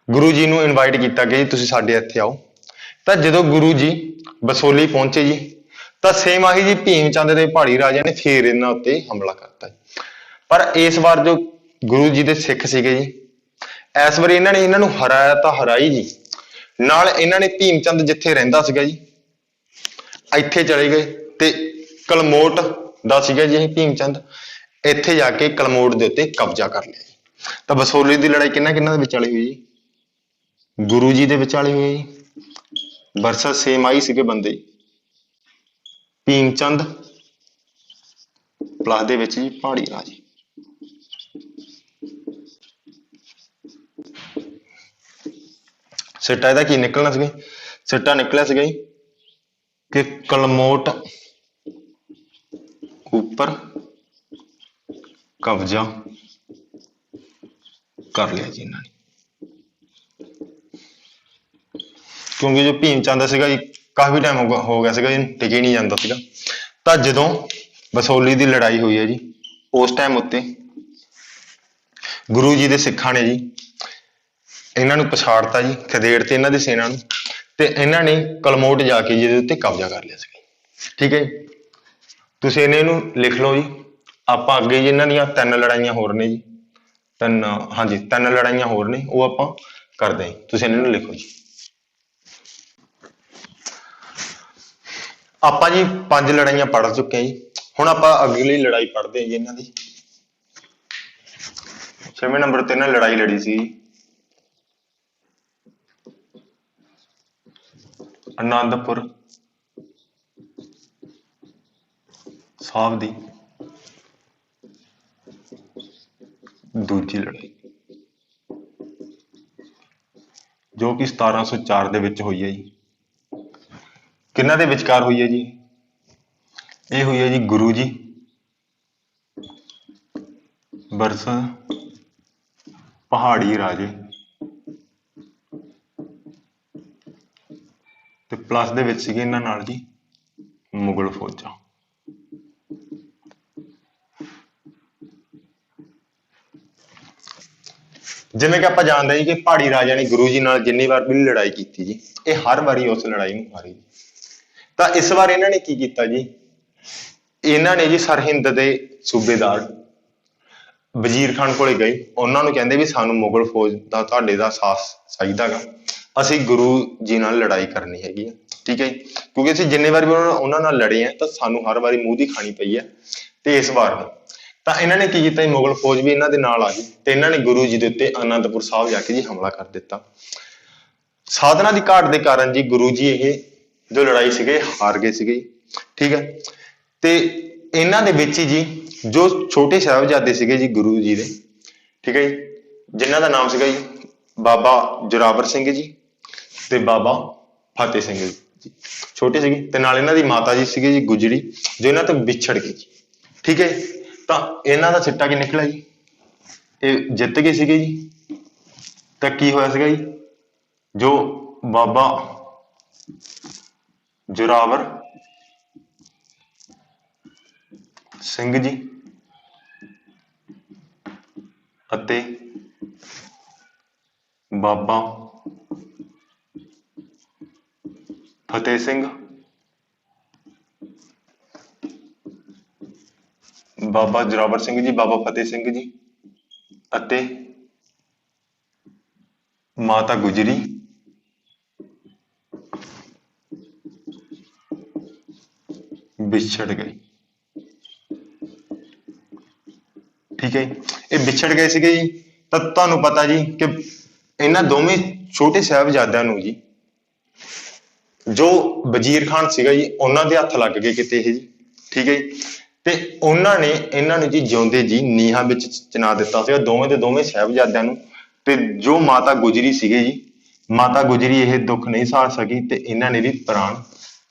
ਗੁਰੂ ਜੀ ਨੂੰ ਇਨਵਾਈਟ ਕੀਤਾ ਕਿ ਜੀ ਤੁਸੀਂ ਸਾਡੇ ਇੱਥੇ ਆਓ। ਤਾਂ ਜਦੋਂ ਗੁਰੂ ਜੀ ਬਸੋਲੀ ਪਹੁੰਚੇ ਜੀ ਤਾਂ ਸੇਮ ਆਹੀ ਜੀ ਭੀਮ ਚੰਦ ਦੇ ਪਹਾੜੀ ਰਾਜਾ ਨੇ ਫੇਰ ਇਹਨਾਂ ਉੱਤੇ ਹਮਲਾ ਕਰਤਾ। ਪਰ ਇਸ ਵਾਰ ਜੋ ਗੁਰੂ ਜੀ ਦੇ ਸਿੱਖ ਸੀਗੇ ਜੀ, ਇਸ ਵਾਰੀ ਇਹਨਾਂ ਨੂੰ ਹਰਾਇਆ ਤਾਂ ਹਰਾਈ ਜੀ, ਨਾਲ ਇਹਨਾਂ ਨੇ ਭੀਮ ਚੰਦ ਜਿੱਥੇ ਰਹਿੰਦਾ ਸੀਗਾ ਜੀ ਇੱਥੇ ਚਲੇ ਗਏ ਤੇ ਕਲਮੋਟ ਦਾ ਸੀਗਾ ਜੀ ਇਹ ਭੀਮ ਚੰਦ, ਇੱਥੇ ਜਾ ਕੇ ਕਲਮੋਟ ਦੇ ਉੱਤੇ ਕਬਜ਼ਾ ਕਰ ਲਿਆ ਜੀ। ਤਾਂ ਬਸੋਲੀ ਦੀ ਲੜਾਈ ਕਿਹਨਾਂ ਦੇ ਵਿਚਾਲੇ ਹੋਈ ਜੀ? ਗੁਰੂ ਜੀ ਦੇ ਵਿਚਾਲੇ ਹੋਈ ਜੀ। ਵਰਸਸ ਸੇਮ ਆਈ ਸੀਗੇ ਬੰਦੇ, ਭੀਮ ਚੰਦ ਪਲੱਸ ਦੇ ਵਿੱਚ ਜੀ ਪਹਾੜੀ ਰਾਜੇ। ਸਿੱਟਾ ਇਹਦਾ ਕੀ ਨਿਕਲਣਾ ਸੀਗਾ? ਸਿੱਟਾ ਨਿਕਲਿਆ ਸੀਗਾ ਜੀ ਕਿ ਕਲਮੋਟ ਉੱਪਰ ਕਬਜ਼ਾ ਕਰ ਲਿਆ ਜੀ ਇਹਨਾਂ ਨੇ, ਕਿਉਂਕਿ ਜੋ ਭੀਮ ਚੰਦ ਸੀਗਾ ਜੀ ਕਾਫੀ ਟਾਈਮ ਹੋ ਗਿਆ ਸੀਗਾ ਜੀ, ਟਿਕੇ ਨਹੀਂ ਜਾਂਦਾ ਸੀਗਾ। ਤਾਂ ਜਦੋਂ ਬਸੋਲੀ ਦੀ ਲੜਾਈ ਹੋਈ ਹੈ ਜੀ ਉਸ ਟਾਈਮ ਉੱਤੇ ਗੁਰੂ ਜੀ ਦੇ ਸਿੱਖਾਂ ਨੇ ਜੀ ਇਹਨਾਂ ਨੂੰ ਪਛਾੜਤਾ ਜੀ, ਖਦੇੜ ਤੇ ਇਹਨਾਂ ਦੀ ਸੈਨਾ ਨੂੰ, ਤੇ ਇਹਨਾਂ ਨੇ ਕਲਮੋਟ ਜਾ ਕੇ ਜਿਹਦੇ ਉੱਤੇ ਕਬਜ਼ਾ ਕਰ ਲਿਆ ਸੀਗਾ। ਠੀਕ ਹੈ ਜੀ, ਤੁਸੀਂ ਇਹਨੂੰ ਲਿਖ ਲਓ ਜੀ। ਆਪਾਂ ਅੱਗੇ ਜੀ ਇਹਨਾਂ ਦੀਆਂ 3 ਲੜਾਈਆਂ ਹੋਰ ਨੇ ਜੀ, 3 ਲੜਾਈਆਂ ਹੋਰ ਨੇ, ਉਹ ਆਪਾਂ ਕਰਦੇ ਹਾਂ। ਤੁਸੀਂ ਇਹਨਾਂ ਨੂੰ ਲਿਖੋ ਜੀ। ਆਪਾਂ ਜੀ 5 ਲੜਾਈਆਂ ਪੜ੍ਹ ਚੁੱਕੇ ਹਾਂ ਜੀ, ਹੁਣ ਆਪਾਂ ਅਗਲੀ ਲੜਾਈ ਪੜ੍ਹਦੇ ਹਾਂ ਜੀ ਇਹਨਾਂ ਦੀ। 6ਵੇਂ ਨੰਬਰ ਤੇ ਇਹਨਾਂ ਲੜਾਈ ਲੜੀ ਸੀ ਆਨੰਦਪੁਰ ਸਾਹਿਬ ਦੀ ਦੂਜੀ ਲੜਾਈ, ਜੋ ਕਿ 1704 ਦੇ ਵਿੱਚ ਹੋਈ ਹੈ ਜੀ। ਕਿਹਨਾਂ ਦੇ ਵਿਚਕਾਰ ਹੋਈ ਹੈ ਜੀ? ਇਹ ਹੋਈ ਹੈ ਜੀ ਗੁਰੂ ਜੀ ਵਰਸਸ ਪਹਾੜੀ ਰਾਜੇ, ਤੇ ਪਲੱਸ ਦੇ ਵਿੱਚ ਸੀਗੇ ਇਹਨਾਂ ਨਾਲ ਜੀ ਮੁਗਲ ਫੌਜਾਂ। ਜਿਵੇਂ ਕਿ ਆਪਾਂ ਜਾਣਦੇ ਹਾਂ ਜੀ ਕਿ ਪਹਾੜੀ ਰਾਜਾ ਨੇ ਗੁਰੂ ਜੀ ਨਾਲ ਜਿੰਨੀ ਵਾਰ ਵੀ ਲੜਾਈ ਕੀਤੀ ਜੀ, ਇਹ ਹਰ ਵਾਰੀ ਉਸ ਲੜਾਈ ਨੂੰ ਹਾਰੀ। ਤਾਂ ਇਸ ਵਾਰ ਇਹਨਾਂ ਨੇ ਕੀ ਕੀਤਾ ਜੀ, ਇਹਨਾਂ ਨੇ ਜੀ ਸਰਹਿੰਦ ਦੇ ਸੂਬੇਦਾਰ ਵਜ਼ੀਰ ਖਾਨ ਕੋਲੇ ਗਏ, ਉਹਨਾਂ ਨੂੰ ਕਹਿੰਦੇ ਵੀ ਸਾਨੂੰ ਮੁਗਲ ਫੌਜ ਦਾ ਤੁਹਾਡੇ ਦਾ ਸਾਥ ਚਾਹੀਦਾ ਗਾ, ਅਸੀਂ ਗੁਰੂ ਜੀ ਨਾਲ ਲੜਾਈ ਕਰਨੀ ਹੈਗੀ ਆ। ਠੀਕ ਹੈ ਜੀ, ਕਿਉਂਕਿ ਅਸੀਂ ਜਿੰਨੇ ਵਾਰ ਵੀ ਉਹਨਾਂ ਨਾਲ ਲੜੇ ਆ ਤਾਂ ਸਾਨੂੰ ਹਰ ਵਾਰੀ ਮੂੰਹ ਦੀ ਖਾਣੀ ਪਈ ਹੈ, ਤੇ ਇਸ ਵਾਰ ਨਹੀਂ। ਤਾਂ ਇਹਨਾਂ ਨੇ ਕੀ ਕੀਤਾ ਜੀ, ਮੁਗਲ ਫੌਜ ਵੀ ਇਹਨਾਂ ਦੇ ਨਾਲ ਆ ਗਈ ਤੇ ਇਹਨਾਂ ਨੇ ਗੁਰੂ ਜੀ ਦੇ ਉੱਤੇ ਆਨੰਦਪੁਰ ਸਾਹਿਬ ਜਾ ਕੇ ਜੀ ਹਮਲਾ ਕਰ ਦਿੱਤਾ। ਸਾਧਨਾ ਦੀ ਘਾਟ ਦੇ ਕਾਰਨ ਜੀ ਗੁਰੂ ਜੀ ਇਹ ਜੋ ਲੜਾਈ ਸੀਗੇ ਹਾਰ ਗਏ ਸੀਗੇ। ਠੀਕ ਹੈ, ਤੇ ਇਹਨਾਂ ਦੇ ਵਿੱਚ ਹੀ ਜੀ ਜੋ ਛੋਟੇ ਸਾਹਿਬਜ਼ਾਦੇ ਸੀਗੇ ਜੀ ਗੁਰੂ ਜੀ ਦੇ, ਠੀਕ ਹੈ ਜੀ, ਜਿਨ੍ਹਾਂ ਦਾ ਨਾਮ ਸੀਗਾ ਜੀ ਬਾਬਾ ਜੋਰਾਵਰ ਸਿੰਘ ਜੀ ਤੇ ਬਾਬਾ ਫਤਿਹ ਸਿੰਘ ਜੀ, ਛੋਟੇ ਸੀਗੇ, ਤੇ ਨਾਲ ਇਹਨਾਂ ਦੀ ਮਾਤਾ ਜੀ ਸੀਗੇ ਜੀ ਗੁਜਰੀ, ਜੋ ਇਹਨਾਂ ਤੋਂ ਵਿਛੜ ਗਏ ਜੀ। ਠੀਕ ਹੈ, ਤਾਂ ਇਹਨਾਂ ਦਾ ਸਿੱਟਾ ਕੀ ਨਿਕਲਿਆ ਜੀ, ਇਹ ਜਿੱਤ ਗਏ ਸੀਗੇ ਜੀ। ਤਾਂ ਕੀ ਹੋਇਆ ਸੀਗਾ ਜੀ, ਜੋ ਬਾਬਾ ਜੋਰਾਵਰ ਸਿੰਘ ਜੀ ਅਤੇ ਬਾਬਾ ਫਤਿਹ ਸਿੰਘ, ਬਾਬਾ ਜੋਰਾਵਰ ਸਿੰਘ ਜੀ, ਬਾਬਾ ਫਤਿਹ ਸਿੰਘ ਜੀ ਅਤੇ ਮਾਤਾ ਗੁਜਰੀ ਵਿਛੜ ਗਏ। ਠੀਕ ਹੈ, ਇਹ ਵਿਛੜ ਗਏ ਸੀਗੇ ਜੀ। ਤਾਂ ਤੁਹਾਨੂੰ ਪਤਾ ਜੀ ਕਿ ਇਹਨਾਂ ਦੋਵੇਂ ਛੋਟੇ ਸਾਹਿਬਜ਼ਾਦਿਆਂ ਨੂੰ ਜੀ ਜੋ ਵਜ਼ੀਰ ਖਾਨ ਸੀਗਾ ਜੀ ਉਹਨਾਂ ਦੇ ਹੱਥ ਲੱਗ ਗਏ ਕਿਤੇ ਇਹ ਜੀ। ਠੀਕ ਹੈ ਜੀ, ਤੇ ਉਹਨਾਂ ਨੇ ਇਹਨਾਂ ਨੂੰ ਜੀ ਜਿਉਂਦੇ ਜੀ ਨੀਹਾਂ ਵਿੱਚ ਚਿਣਾ ਦਿੱਤਾ ਸੀਗਾ, ਦੋਵੇਂ ਦੇ ਦੋਵੇਂ ਸਾਹਿਬਜ਼ਾਦਿਆਂ ਨੂੰ। ਤੇ ਜੋ ਮਾਤਾ ਗੁਜਰੀ ਸੀਗੇ ਜੀ, ਮਾਤਾ ਗੁਜਰੀ ਇਹ ਦੁੱਖ ਨਹੀਂ ਸਹਾਰ ਸਕੀ ਤੇ ਇਹਨਾਂ ਨੇ ਵੀ ਪ੍ਰਾਣ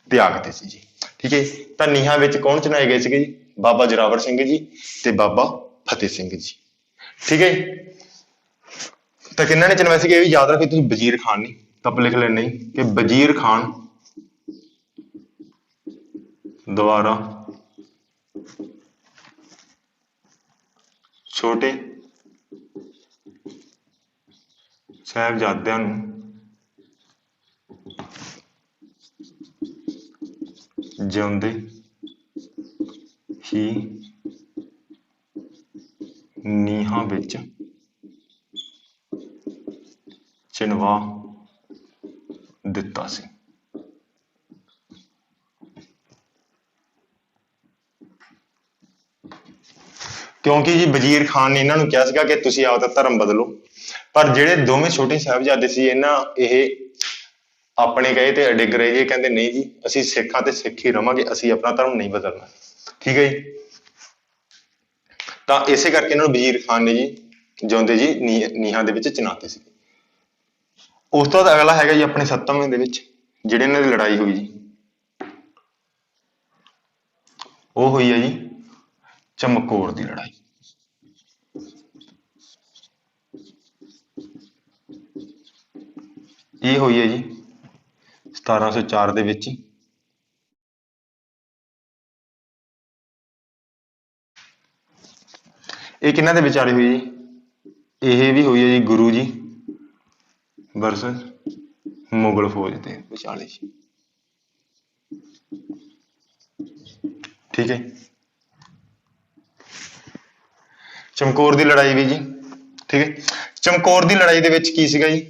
ਤਿਆਗ ਦਿੱਤੇ ਸੀ ਜੀ। ਠੀਕ ਹੈ, ਤਾਂ ਨੀਹਾਂ ਵਿੱਚ ਕੌਣ ਚਿਣਾਏ ਗਏ ਸੀਗੇ ਜੀ, ਬਾਬਾ ਜੋਰਾਵਰ ਸਿੰਘ ਜੀ ਤੇ ਬਾਬਾ ਫਤਿਹ ਸਿੰਘ ਜੀ। ਠੀਕ ਹੈ, ਤਾਂ ਕਿਹਨਾਂ ਨੇ ਚਿਣਵਾਏ ਸੀਗੇ ਇਹ ਵੀ ਯਾਦ ਰੱਖੋ ਤੁਸੀਂ, ਵਜ਼ੀਰ ਖਾਨ ਨਹੀਂ, ਤਾਂ ਆਪਾਂ ਲਿਖ ਲੈਣੇ ਕਿ ਵਜ਼ੀਰ ਖਾਨ ਦੁਆਰਾ ਛੋਟੇ ਸਾਹਿਬਜ਼ਾਦਿਆਂ ਨੂੰ ਜਿਉਂਦੇ ਹੀ ਨੀਹਾਂ ਵਿੱਚ ਚਿਣਵਾ ਦਿੱਤਾ ਸੀ। ਕਿਉਂਕਿ ਜੀ ਵਜ਼ੀਰ ਖਾਨ ਨੇ ਇਹਨਾਂ ਨੂੰ ਕਿਹਾ ਸੀਗਾ ਕਿ ਤੁਸੀਂ ਆਪਦਾ ਧਰਮ ਬਦਲੋ, ਪਰ ਜਿਹੜੇ ਦੋਵੇਂ ਛੋਟੇ ਸਾਹਿਬਜ਼ਾਦੇ ਸੀ ਇਹ ਆਪਣੇ ਕਹੇ ਤੇ ਅਡਿੱਗ ਰਹੇ ਜੀ। ਕਹਿੰਦੇ ਨਹੀਂ ਜੀ, ਅਸੀਂ ਸਿੱਖਾਂ ਤੇ ਸਿੱਖ ਹੀ ਰਵਾਂਗੇ, ਅਸੀਂ ਆਪਣਾ ਧਰਮ ਨਹੀਂ ਬਦਲਣਾ। ਠੀਕ ਹੈ ਜੀ। ਤਾਂ ਇਸੇ ਕਰਕੇ ਇਹਨਾਂ ਨੂੰ ਵਜ਼ੀਰ ਖਾਨ ਨੇ ਜੀ ਜਿਉਂਦੇ ਜੀ ਨੀਹਾਂ ਦੇ ਵਿੱਚ ਚਿਣਾਤੇ ਸੀ। ਉਸ ਤੋਂ ਬਾਅਦ ਅਗਲਾ ਹੈਗਾ ਜੀ ਆਪਣੇ 7ਵੇਂ ਦੇ ਵਿੱਚ ਜਿਹੜੇ ਇਹਨਾਂ ਦੀ ਲੜਾਈ ਹੋਈ ਜੀ, ਉਹ ਹੋਈ ਹੈ ਜੀ ਚਮਕੌਰ ਦੀ ਲੜਾਈ। ਇਹ ਹੋਈ ਹੈ ਜੀ 1704 ਦੇ ਵਿੱਚ। ਇਹ ਕਿਹਨਾਂ ਦੇ ਵਿਚਾਲੇ ਹੋਈ ਜੀ? ਇਹ ਵੀ ਹੋਈ ਹੈ ਜੀ ਗੁਰੂ ਜੀ ਵਰਸਸ ਮੁਗਲ ਫੌਜ ਦੇ ਵਿਚਾਲੇ ਜੀ। ਠੀਕ ਹੈ। ਚਮਕੌਰ ਦੀ ਲੜਾਈ ਵੀ ਜੀ। ਠੀਕ ਹੈ। ਚਮਕੌਰ ਦੀ ਲੜਾਈ ਦੇ ਵਿੱਚ ਕੀ ਸੀਗਾ ਜੀ?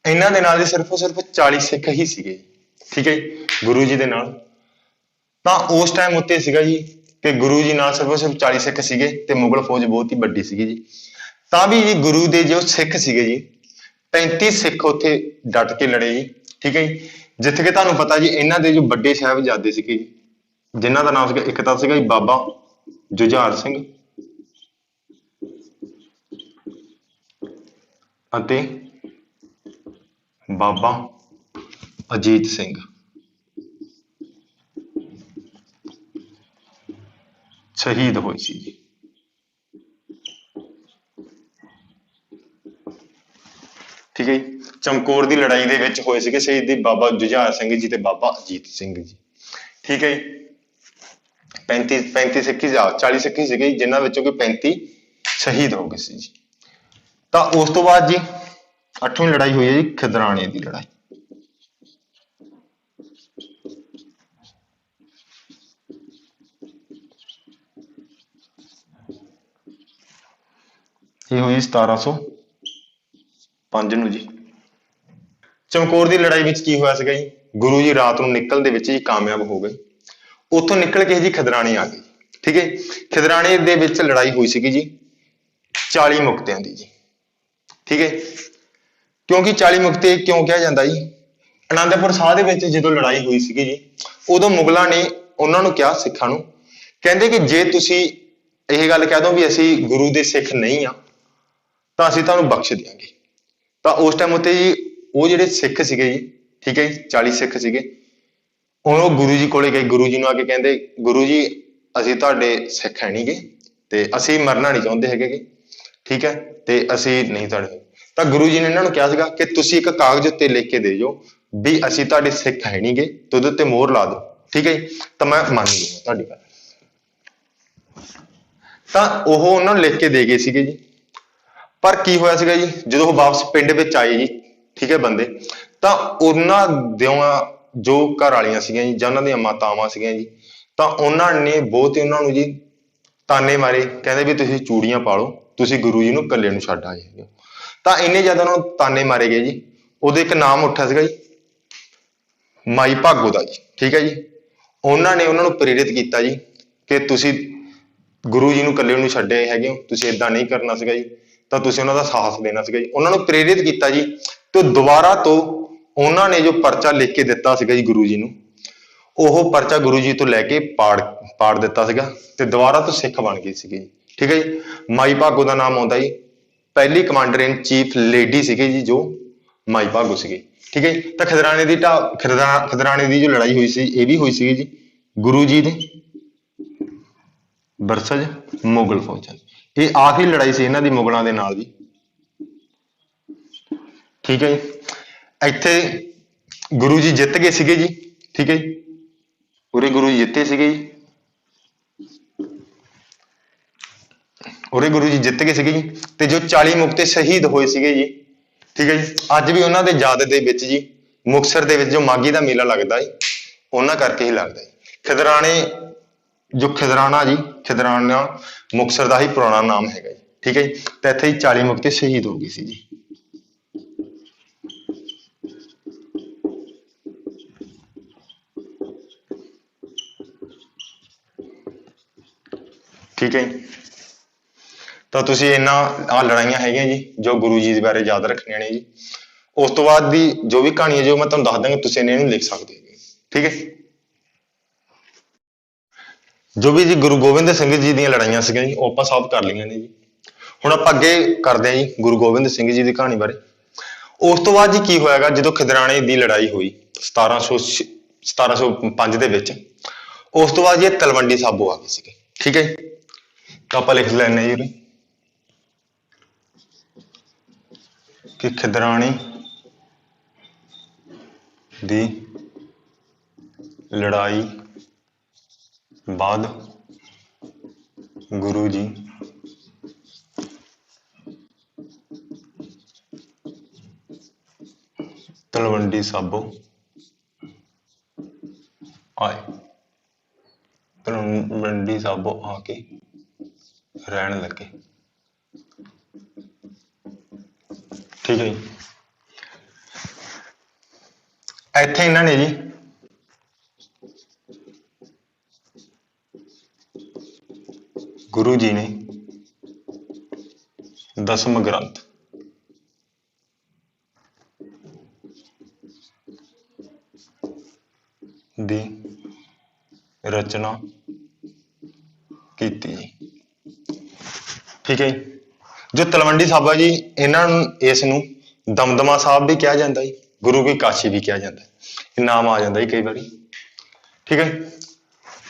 ਇਹਨਾਂ ਦੇ ਨਾਲ ਸਿਰਫ 40 ਸਿੱਖ ਹੀ ਸੀਗੇ। ਠੀਕ ਹੈ ਜੀ। ਗੁਰੂ ਜੀ ਦੇ ਨਾਲ ਤਾਂ ਉਸ ਟਾਈਮ ਉੱਤੇ ਸੀਗਾ ਜੀ ਕਿ ਗੁਰੂ ਜੀ ਨਾਲ ਸਿਰਫ 40 ਸਿੱਖ ਸੀਗੇ ਤੇ ਮੁਗਲ ਫੌਜ ਬਹੁਤ ਹੀ ਵੱਡੀ ਸੀਗੀ ਜੀ। ਤਾਂ ਵੀ ਜੀ ਗੁਰੂ ਦੇ ਜੋ ਸਿੱਖ ਸੀਗੇ ਜੀ 35 ਸਿੱਖ ਉੱਥੇ ਡਟ ਕੇ ਲੜੇ ਜੀ। ਠੀਕ ਹੈ ਜੀ। ਜਿੱਥੇ ਕਿ ਤੁਹਾਨੂੰ ਪਤਾ ਜੀ ਇਹਨਾਂ ਦੇ ਜੋ ਵੱਡੇ ਸਾਹਿਬਜ਼ਾਦੇ ਸੀਗੇ ਜੀ, ਜਿਨ੍ਹਾਂ ਦਾ ਨਾਮ ਸੀਗਾ, ਇੱਕ ਤਾਂ ਸੀਗਾ ਜੀ ਬਾਬਾ ਜੁਝਾਰ ਸਿੰਘ ਅਤੇ ਬਾਬਾ ਅਜੀਤ ਸਿੰਘ। ਸ਼ਹੀਦ ਹੋਏ ਸੀ ਜੀ। ਠੀਕ ਹੈ ਜੀ। ਚਮਕੌਰ ਦੀ ਲੜਾਈ ਦੇ ਵਿੱਚ ਹੋਏ ਸੀਗੇ ਸ਼ਹੀਦ ਬਾਬਾ ਜੁਝਾਰ ਸਿੰਘ ਜੀ ਤੇ ਬਾਬਾ ਅਜੀਤ ਸਿੰਘ ਜੀ। ਠੀਕ ਹੈ ਜੀ। 35 ਸਿੱਖ 40 ਸਿੱਖ ਸੀਗੇ ਜਿਨ੍ਹਾਂ ਵਿੱਚੋਂ ਕਿ 35 ਸ਼ਹੀਦ ਹੋ ਗਏ ਸੀ ਜੀ। ਤਾਂ ਉਸ ਤੋਂ ਬਾਅਦ ਜੀ 8ਵੀਂ ਲੜਾਈ ਹੋਈ ਹੈ ਜੀ ਖਿਦਰਾਣੇ ਦੀ ਲੜਾਈ। ਇਹ ਹੋਈ 1705 ਨੂੰ ਜੀ। ਚਮਕੌਰ ਦੀ ਲੜਾਈ ਵਿੱਚ ਕੀ ਹੋਇਆ ਸੀਗਾ ਜੀ? ਗੁਰੂ ਜੀ ਰਾਤ ਨੂੰ ਨਿਕਲਣ ਦੇ ਵਿੱਚ ਜੀ ਕਾਮਯਾਬ ਹੋ ਗਏ। ਉੱਥੋਂ ਨਿਕਲ ਕੇ ਜੀ ਖਿਦਰਾਣੇ ਆ ਗਏ। ਠੀਕ ਹੈ। ਖਿਦਰਾਣੇ ਦੇ ਵਿੱਚ ਲੜਾਈ ਹੋਈ ਸੀਗੀ ਜੀ 40 ਮੁਕਤਿਆਂ ਦੀ ਜੀ। ਠੀਕ ਹੈ। ਕਿਉਂਕਿ 40 ਮੁਕਤੇ ਕਿਉਂ ਕਿਹਾ ਜਾਂਦਾ ਜੀ? ਅਨੰਦਪੁਰ ਸਾਹਿਬ ਦੇ ਵਿੱਚ ਜਦੋਂ ਲੜਾਈ ਹੋਈ ਸੀਗੀ ਜੀ, ਉਦੋਂ ਮੁਗਲਾਂ ਨੇ ਉਹਨਾਂ ਨੂੰ ਕਿਹਾ, ਸਿੱਖਾਂ ਨੂੰ, ਕਹਿੰਦੇ ਕਿ ਜੇ ਤੁਸੀਂ ਇਹ ਗੱਲ ਕਹਿ ਦੋ ਵੀ ਅਸੀਂ ਗੁਰੂ ਦੇ ਸਿੱਖ ਨਹੀਂ ਆ ਤਾਂ ਅਸੀਂ ਤੁਹਾਨੂੰ ਬਖਸ਼ ਦਿਆਂਗੇ। ਤਾਂ ਉਸ ਟਾਈਮ ਉੱਤੇ ਜੀ ਉਹ ਜਿਹੜੇ ਸਿੱਖ ਸੀਗੇ ਜੀ, ਠੀਕ ਹੈ ਜੀ, 40 ਸਿੱਖ ਸੀਗੇ, ਉਹ ਗੁਰੂ ਜੀ ਕੋਲੇ ਗਏ। ਗੁਰੂ ਜੀ ਨੂੰ ਆ ਕੇ ਕਹਿੰਦੇ, ਗੁਰੂ ਜੀ ਅਸੀਂ ਤੁਹਾਡੇ ਸਿੱਖ ਹੈ ਨਹੀਂਗੇ ਤੇ ਅਸੀਂ ਮਰਨਾ ਨਹੀਂ ਚਾਹੁੰਦੇ ਹੈਗੇ। ਠੀਕ ਹੈ। ਤੇ ਅਸੀਂ ਨਹੀਂ ਤੁਹਾਡੇ। ਤਾਂ ਗੁਰੂ ਜੀ ਨੇ ਇਹਨਾਂ ਨੂੰ ਕਿਹਾ ਸੀਗਾ ਕਿ ਤੁਸੀਂ ਇੱਕ ਕਾਗਜ਼ ਉੱਤੇ ਲਿਖ ਕੇ ਦੇ ਜਾਓ ਵੀ ਅਸੀਂ ਤੁਹਾਡੇ ਸਿੱਖ ਹੈ ਨਹੀਂਗੇ ਤੇ ਉਹਦੇ ਉੱਤੇ ਮੋਹਰ ਲਾ ਦਿਓ। ਠੀਕ ਹੈ ਜੀ। ਤਾਂ ਮੈਂ ਮੰਨ ਲੂੰਗਾ ਤੁਹਾਡੀ ਗੱਲ। ਤਾਂ ਉਹ ਉਹਨਾਂ ਨੂੰ ਲਿਖ ਕੇ ਦੇ ਗਏ ਸੀਗੇ ਜੀ। ਪਰ ਕੀ ਹੋਇਆ ਸੀਗਾ ਜੀ, ਜਦੋਂ ਉਹ ਵਾਪਸ ਪਿੰਡ ਵਿੱਚ ਆਏ ਜੀ, ਠੀਕ ਹੈ, ਬੰਦੇ, ਤਾਂ ਉਹਨਾਂ ਦੀਆਂ ਜੋ ਘਰ ਵਾਲੀਆਂ ਸੀਗੀਆਂ ਜੀ ਜਾਂ ਉਹਨਾਂ ਦੀਆਂ ਮਾਤਾਵਾਂ ਸੀਗੀਆਂ ਜੀ, ਤਾਂ ਉਹਨਾਂ ਨੇ ਬਹੁਤ ਹੀ ਉਹਨਾਂ ਨੂੰ ਜੀ ਤਾਨੇ ਮਾਰੇ। ਕਹਿੰਦੇ ਵੀ ਤੁਸੀਂ ਚੂੜੀਆਂ ਪਾ ਲਓ, ਤੁਸੀਂ ਗੁਰੂ ਜੀ ਨੂੰ ਇਕੱਲੇ ਨੂੰ ਛੱਡ ਆਏ ਹੈਗੇ। ਤਾਂ ਇੰਨੇ ਜ਼ਿਆਦਾ ਉਹਨਾਂ ਨੂੰ ਤਾਨੇ ਮਾਰੇ ਗਏ ਜੀ। ਉਹਦੇ ਇੱਕ ਨਾਮ ਉੱਠਿਆ ਸੀਗਾ ਜੀ ਮਾਈ ਭਾਗੋ ਦਾ ਜੀ। ਠੀਕ ਹੈ ਜੀ। ਉਹਨਾਂ ਨੇ ਉਹਨਾਂ ਨੂੰ ਪ੍ਰੇਰਿਤ ਕੀਤਾ ਜੀ ਕਿ ਤੁਸੀਂ ਗੁਰੂ ਜੀ ਨੂੰ ਇਕੱਲੇ ਨੂੰ ਛੱਡੇ ਹੈਗੇ ਹੋ, ਤੁਸੀਂ ਏਦਾਂ ਨਹੀਂ ਕਰਨਾ ਸੀਗਾ ਜੀ। ਤਾਂ ਤੁਸੀਂ ਉਹਨਾਂ ਦਾ ਸਾਹਸ ਦੇਣਾ ਸੀਗਾ ਜੀ। ਉਹਨਾਂ ਨੂੰ ਪ੍ਰੇਰਿਤ ਕੀਤਾ ਜੀ ਤੇ ਦੁਬਾਰਾ ਤੋਂ ਉਹਨਾਂ ਨੇ ਜੋ ਪਰਚਾ ਲਿਖ ਕੇ ਦਿੱਤਾ ਸੀਗਾ ਜੀ ਗੁਰੂ ਜੀ ਨੂੰ, ਉਹ ਪਰਚਾ ਗੁਰੂ ਜੀ ਤੋਂ ਲੈ ਕੇ ਪਾੜ ਦਿੱਤਾ ਸੀਗਾ ਤੇ ਦੁਬਾਰਾ ਤੋਂ ਸਿੱਖ ਬਣ ਗਏ ਸੀਗੇ ਜੀ। ਠੀਕ ਹੈ ਜੀ। ਮਾਈ ਭਾਗੋ ਦਾ ਨਾਮ ਆਉਂਦਾ ਜੀ, ਪਹਿਲੀ ਕਮਾਂਡਰ ਇਨ ਚੀਫ ਲੇਡੀ ਸੀਗੇ ਜੀ ਜੋ ਮਾਈ ਭਾਗੋ ਸੀਗੇ। ਠੀਕ ਹੈ। ਤਾਂ ਖਿਦਰਾਣੇ ਦੀ ਜੋ ਲੜਾਈ ਹੋਈ ਸੀ, ਇਹ ਵੀ ਹੋਈ ਸੀਗੀ ਜੀ ਗੁਰੂ ਜੀ ਦੇ ਵਰਸਜ ਮੁਗਲ ਫੌਜਾਂ। ਇਹ ਆਖਰੀ ਲੜਾਈ ਸੀ ਇਹਨਾਂ ਦੀ ਮੁਗਲਾਂ ਦੇ ਨਾਲ ਵੀ। ਠੀਕ ਹੈ ਜੀ। ਇੱਥੇ ਗੁਰੂ ਜੀ ਜਿੱਤ ਗਏ ਸੀਗੇ ਜੀ। ਠੀਕ ਹੈ ਜੀ। ਪੂਰੇ ਗੁਰੂ ਜੀ ਜਿੱਤੇ ਸੀਗੇ ਜੀ। ਉਰੇ ਗੁਰੂ ਜੀ ਜਿੱਤ ਗਏ ਸੀਗੇ ਜੀ, ਤੇ ਜੋ 40 ਮੁਕਤੇ ਸ਼ਹੀਦ ਹੋਏ ਸੀਗੇ ਜੀ, ਠੀਕ ਹੈ ਜੀ, ਅੱਜ ਵੀ ਉਹਨਾਂ ਦੇ ਯਾਦ ਦੇ ਵਿੱਚ ਜੀ ਮੁਕਤਸਰ ਦੇ ਵਿੱਚ ਜੋ ਮਾਘੀ ਦਾ ਮੇਲਾ ਲੱਗਦਾ ਹੈ ਉਹਨਾਂ ਕਰਕੇ ਹੀ ਲੱਗਦਾ ਹੈ। ਖਿਦਰਾਣੇ, ਜੋ ਖਿਦਰਾਣਾ ਜੀ, ਖਿਦਰਾਣਾ ਮੁਕਤਸਰ ਦਾ ਹੀ ਪੁਰਾਣਾ ਨਾਮ ਹੈਗਾ ਜੀ, ਠੀਕ ਹੈ ਜੀ, ਤੇ ਇੱਥੇ ਹੀ 40 ਮੁਕਤੇ ਸ਼ਹੀਦ ਹੋ ਗਏ ਸੀ ਜੀ। ਠੀਕ ਹੈ ਜੀ, ਤਾਂ ਤੁਸੀਂ ਇਹਨਾਂ ਆਹ ਲੜਾਈਆਂ ਹੈਗੀਆਂ ਜੀ ਜੋ ਗੁਰੂ ਜੀ ਦੇ ਬਾਰੇ ਯਾਦ ਰੱਖਣੀਆਂ ਨੇ ਜੀ। ਉਸ ਤੋਂ ਬਾਅਦ ਦੀ ਜੋ ਵੀ ਕਹਾਣੀ ਹੈ ਜੋ ਮੈਂ ਤੁਹਾਨੂੰ ਦੱਸ ਦਾਂਗਾ, ਤੁਸੀਂ ਇਹਨੂੰ ਲਿਖ ਸਕਦੇ ਹੋ, ਠੀਕ ਹੈ। ਜੋ ਵੀ ਜੀ ਗੁਰੂ ਗੋਬਿੰਦ ਸਿੰਘ ਜੀ ਦੀਆਂ ਲੜਾਈਆਂ ਸੀਗੀਆਂ ਜੀ ਉਹ ਆਪਾਂ ਸੋਲਵ ਕਰ ਲਈਆਂ ਨੇ ਜੀ। ਹੁਣ ਆਪਾਂ ਅੱਗੇ ਕਰਦੇ ਹਾਂ ਜੀ ਗੁਰੂ ਗੋਬਿੰਦ ਸਿੰਘ ਜੀ ਦੀ ਕਹਾਣੀ ਬਾਰੇ। ਉਸ ਤੋਂ ਬਾਅਦ ਜੀ ਕੀ ਹੋਇਆਗਾ, ਜਦੋਂ ਖਿਦਰਾਣੇ ਦੀ ਲੜਾਈ ਹੋਈ 1705 ਦੇ ਵਿੱਚ, ਉਸ ਤੋਂ ਬਾਅਦ ਜੀ ਤਲਵੰਡੀ ਸਾਬੋ ਆ ਗਏ ਸੀਗੇ, ਠੀਕ ਹੈ। ਤਾਂ ਆਪਾਂ ਲਿਖ ਲੈਂਦੇ ਜੀ ਕਿ ਖਿਦਰਾਣੇ ਦੀ ਲੜਾਈ ਬਾਅਦ ਗੁਰੂ ਜੀ ਤਲਵੰਡੀ ਸਾਬੋ ਆਏ, ਤਲਵੰਡੀ ਸਾਬੋ ਆ ਕੇ ਰਹਿਣ ਲੱਗੇ, ਠੀਕ ਹੈ ਜੀ। ਇੱਥੇ ਇਹਨਾਂ ਨੇ ਜੀ ਗੁਰੂ ਜੀ ਨੇ ਦਸਮ ਗ੍ਰੰਥ ਦੀ ਰਚਨਾ ਕੀਤੀ ਜੀ, ਠੀਕ ਹੈ ਜੀ। ਜੋ ਤਲਵੰਡੀ ਸਾਬਾ ਜੀ, ਇਹਨਾਂ ਨੂੰ ਇਸ ਨੂੰ ਦਮਦਮਾ ਸਾਹਿਬ ਵੀ ਕਿਹਾ ਜਾਂਦਾ ਜੀ, ਗੁਰੂ ਕੀ ਕਾਸ਼ੀ ਵੀ ਕਿਹਾ ਜਾਂਦਾ, ਇਹ ਨਾਮ ਆ ਜਾਂਦਾ ਜੀ ਕਈ ਵਾਰੀ, ਠੀਕ ਹੈ।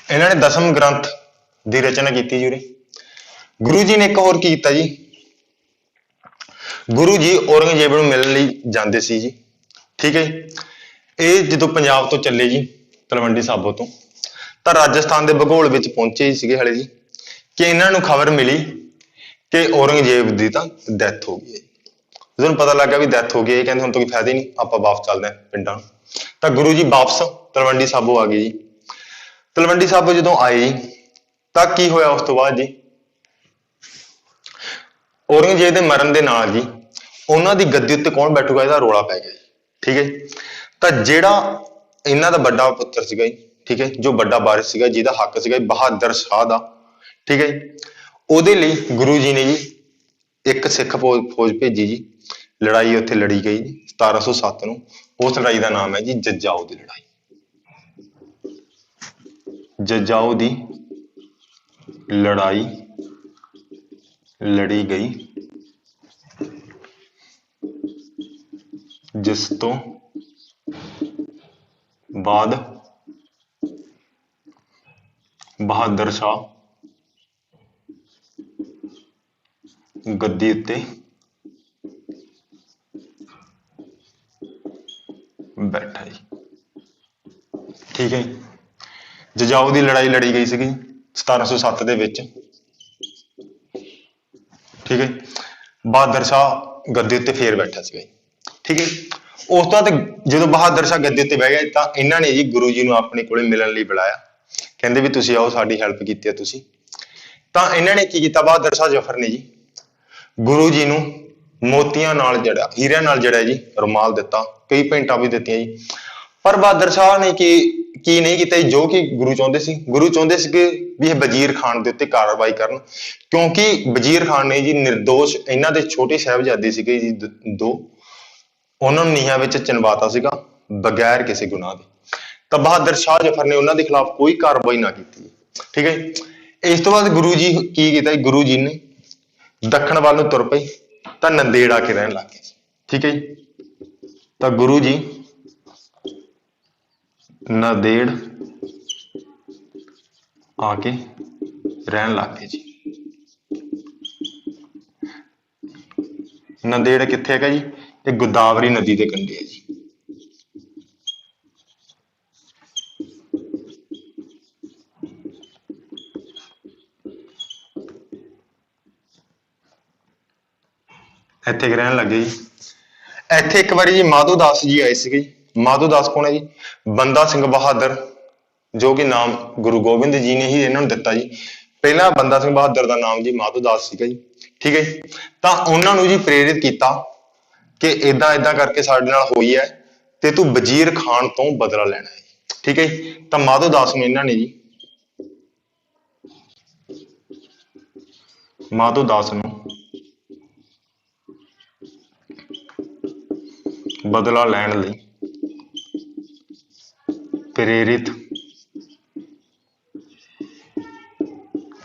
ਇਹਨਾਂ ਨੇ ਦਸਮ ਗ੍ਰੰਥ ਦੀ ਰਚਨਾ ਕੀਤੀ ਜੀ ਉਰੇ। ਗੁਰੂ ਜੀ ਨੇ ਇੱਕ ਹੋਰ ਕੀ ਕੀਤਾ ਜੀ, ਗੁਰੂ ਜੀ ਔਰੰਗਜ਼ੇਬ ਨੂੰ ਮਿਲਣ ਲਈ ਜਾਂਦੇ ਸੀ ਜੀ, ਠੀਕ ਹੈ। ਇਹ ਜਦੋਂ ਪੰਜਾਬ ਤੋਂ ਚੱਲੇ ਜੀ ਤਲਵੰਡੀ ਸਾਬੋ ਤੋਂ, ਤਾਂ ਰਾਜਸਥਾਨ ਦੇ ਭੂਗੋਲ ਵਿੱਚ ਪਹੁੰਚੇ ਸੀਗੇ ਹਲੇ ਜੀ, ਕਿ ਇਹਨਾਂ ਨੂੰ ਖਬਰ ਮਿਲੀ ਕਿ ਔਰੰਗਜ਼ੇਬ ਦੀ ਤਾਂ ਡੈਥ ਹੋ ਗਈ ਹੈ। ਜਦੋਂ ਪਤਾ ਲੱਗਾ ਵੀ ਡੈਥ ਹੋ ਗਈ, ਇਹ ਕਹਿੰਦੇ ਹੁਣ ਤਾਂ ਕੋਈ ਫਾਇਦਾ ਹੀ ਨਹੀਂ, ਆਪਾਂ ਵਾਪਸ ਚੱਲਦੇ ਹਾਂ ਪਿੰਡਾਂ ਨੂੰ। ਤਾਂ ਗੁਰੂ ਜੀ ਵਾਪਸ ਤਲਵੰਡੀ ਸਾਬੋ ਆ ਗਏ ਜੀ। ਤਲਵੰਡੀ ਸਾਬੋ ਜਦੋਂ ਆਏ ਜੀ ਤਾਂ ਕੀ ਹੋਇਆ ਉਸ ਤੋਂ ਬਾਅਦ ਜੀ, ਔਰੰਗਜ਼ੇਬ ਦੇ ਮਰਨ ਦੇ ਨਾਲ ਜੀ ਉਹਨਾਂ ਦੀ ਗੱਦੀ ਉੱਤੇ ਕੌਣ ਬੈਠੂਗਾ ਇਹਦਾ ਰੌਲਾ ਪੈ ਗਿਆ ਜੀ, ਠੀਕ ਹੈ। ਤਾਂ ਜਿਹੜਾ ਇਹਨਾਂ ਦਾ ਵੱਡਾ ਪੁੱਤਰ ਸੀਗਾ ਜੀ, ਠੀਕ ਹੈ, ਜੋ ਵੱਡਾ ਵਾਰਿਸ ਸੀਗਾ, ਜਿਹਦਾ ਹੱਕ ਸੀਗਾ ਬਹਾਦਰ ਸ਼ਾਹ ਦਾ, ਠੀਕ ਹੈ, ਉਹਦੇ ਲਈ ਗੁਰੂ ਜੀ ਨੇ ਜੀ ਇੱਕ ਸਿੱਖ ਫੌਜ ਭੇਜੀ ਜੀ, ਲੜਾਈ ਉੱਥੇ ਲੜੀ ਗਈ ਜੀ 1707 ਨੂੰ। ਉਸ ਲੜਾਈ ਦਾ ਨਾਮ ਹੈ ਜੀ ਜੱਜਾਓ ਦੀ ਲੜਾਈ। ਜੱਜਾਓ ਦੀ ਲੜਾਈ ਲੜੀ ਗਈ, ਜਿਸ ਤੋਂ ਬਾਅਦ ਬਹਾਦਰ ਸ਼ਾਹ ਗੱਦੀ ਉੱਤੇ ਬੈਠਾ ਜੀ, ਠੀਕ ਹੈ। ਜਜਾਓ ਦੀ ਲੜਾਈ ਲੜੀ ਗਈ ਸੀਗੀ 1707 ਦੇ ਵਿੱਚ, ਠੀਕ ਹੈ। ਬਹਾਦਰ ਸ਼ਾਹ ਗੱਦੀ ਉੱਤੇ ਫੇਰ ਬੈਠਾ ਸੀਗਾ ਜੀ, ਠੀਕ ਹੈ। ਉਸ ਤੋਂ ਬਾਅਦ ਜਦੋਂ ਬਹਾਦਰ ਸ਼ਾਹ ਗੱਦੀ ਉੱਤੇ ਬਹਿ ਗਏ ਤਾਂ ਇਹਨਾਂ ਨੇ ਜੀ ਗੁਰੂ ਜੀ ਨੂੰ ਆਪਣੇ ਕੋਲੇ ਮਿਲਣ ਲਈ ਬੁਲਾਇਆ, ਕਹਿੰਦੇ ਵੀ ਤੁਸੀਂ ਆਓ, ਸਾਡੀ ਹੈਲਪ ਕੀਤੀ ਹੈ ਤੁਸੀਂ। ਤਾਂ ਇਹਨਾਂ ਨੇ ਕੀ ਕੀਤਾ, ਬਹਾਦਰ ਸ਼ਾਹ ਜ਼ਫਰ ਨੇ ਜੀ ਗੁਰੂ ਜੀ ਨੂੰ ਮੋਤੀਆਂ ਨਾਲ ਜੜਿਆ, ਹੀਰਿਆਂ ਨਾਲ ਜੜਿਆ ਜੀ, ਰੁਮਾਲ ਦਿੱਤਾ, ਕਈ ਭੇਂਟਾਂ ਵੀ ਦਿੱਤੀਆਂ ਜੀ। ਪਰ ਬਹਾਦਰ ਸ਼ਾਹ ਨੇ ਕੀ ਨਹੀਂ ਕੀਤਾ ਜੀ, ਜੋ ਕਿ ਗੁਰੂ ਚਾਹੁੰਦੇ ਸੀ। ਗੁਰੂ ਚਾਹੁੰਦੇ ਸੀ ਕਿ ਵੀ ਇਹ ਵਜ਼ੀਰ ਖਾਨ ਦੇ ਉੱਤੇ ਕਾਰਵਾਈ ਕਰਨ, ਕਿਉਂਕਿ ਵਜ਼ੀਰ ਖਾਨ ਨੇ ਜੀ ਨਿਰਦੋਸ਼ ਇਹਨਾਂ ਦੇ ਛੋਟੇ ਸਾਹਿਬਜ਼ਾਦੇ ਸੀਗੇ ਜੀ ਦੋ, ਉਹਨਾਂ ਨੂੰ ਨੀਹਾਂ ਵਿੱਚ ਚਿਣਵਾਤਾ ਸੀਗਾ ਬਗੈਰ ਕਿਸੇ ਗੁਨਾਹ ਦੇ। ਤਾਂ ਬਹਾਦਰ ਸ਼ਾਹ ਜ਼ਫਰ ਨੇ ਉਹਨਾਂ ਦੇ ਖਿਲਾਫ ਕੋਈ ਕਾਰਵਾਈ ਨਾ ਕੀਤੀ, ਠੀਕ ਹੈ। ਇਸ ਤੋਂ ਬਾਅਦ ਗੁਰੂ ਜੀ ਕੀ ਕੀਤਾ, ਗੁਰੂ ਜੀ ਨੇ ਦੱਖਣ ਵੱਲ ਨੂੰ ਤੁਰ ਪਏ ਤਾਂ ਨੰਦੇੜ ਆ ਕੇ ਰਹਿਣ ਲੱਗ ਗਏ, ਠੀਕ ਹੈ ਜੀ। ਤਾਂ ਗੁਰੂ ਜੀ ਨੰਦੇੜ ਆ ਕੇ ਰਹਿਣ ਲੱਗ ਗਏ ਜੀ। ਨੰਦੇੜ ਕਿੱਥੇ ਹੈਗਾ ਜੀ, ਇਹ ਗੋਦਾਵਰੀ ਨਦੀ ਦੇ ਕੰਢੇ ਹੈ ਜੀ। ਇੱਥੇ ਰਹਿਣ ਲੱਗੇ ਜੀ। ਇੱਥੇ ਇੱਕ ਵਾਰੀ ਜੀ ਮਾਧੋ ਦਾਸ ਜੀ ਆਏ ਸੀਗੇ ਜੀ। ਮਾਧੋ ਦਾਸ ਕੌਣ ਹੈ ਜੀ? ਬੰਦਾ ਸਿੰਘ ਬਹਾਦਰ, ਜੋ ਕਿ ਨਾਮ ਗੁਰੂ ਗੋਬਿੰਦ ਜੀ ਨੇ ਹੀ ਇਹਨਾਂ ਨੂੰ ਦਿੱਤਾ ਜੀ। ਪਹਿਲਾਂ ਬੰਦਾ ਸਿੰਘ ਬਹਾਦਰ ਦਾ ਨਾਮ ਜੀ ਮਾਧੋ ਦਾਸ ਸੀਗਾ ਜੀ। ਠੀਕ ਹੈ ਜੀ। ਤਾਂ ਉਹਨਾਂ ਨੂੰ ਜੀ ਪ੍ਰੇਰਿਤ ਕੀਤਾ ਕਿ ਏਦਾਂ ਏਦਾਂ ਕਰਕੇ ਸਾਡੇ ਨਾਲ ਹੋਈ ਹੈ ਤੇ ਤੂੰ ਵਜ਼ੀਰ ਖਾਨ ਤੋਂ ਬਦਲਾ ਲੈਣਾ ਹੈ। ਠੀਕ ਹੈ ਜੀ। ਤਾਂ ਮਾਧੋ ਦਾਸ ਨੂੰ ਇਹਨਾਂ ਨੇ ਜੀ, ਮਾਧੋ ਦਾਸ ਨੂੰ ਬਦਲਾ ਲੈਣ ਲਈ ਪ੍ਰੇਰਿਤ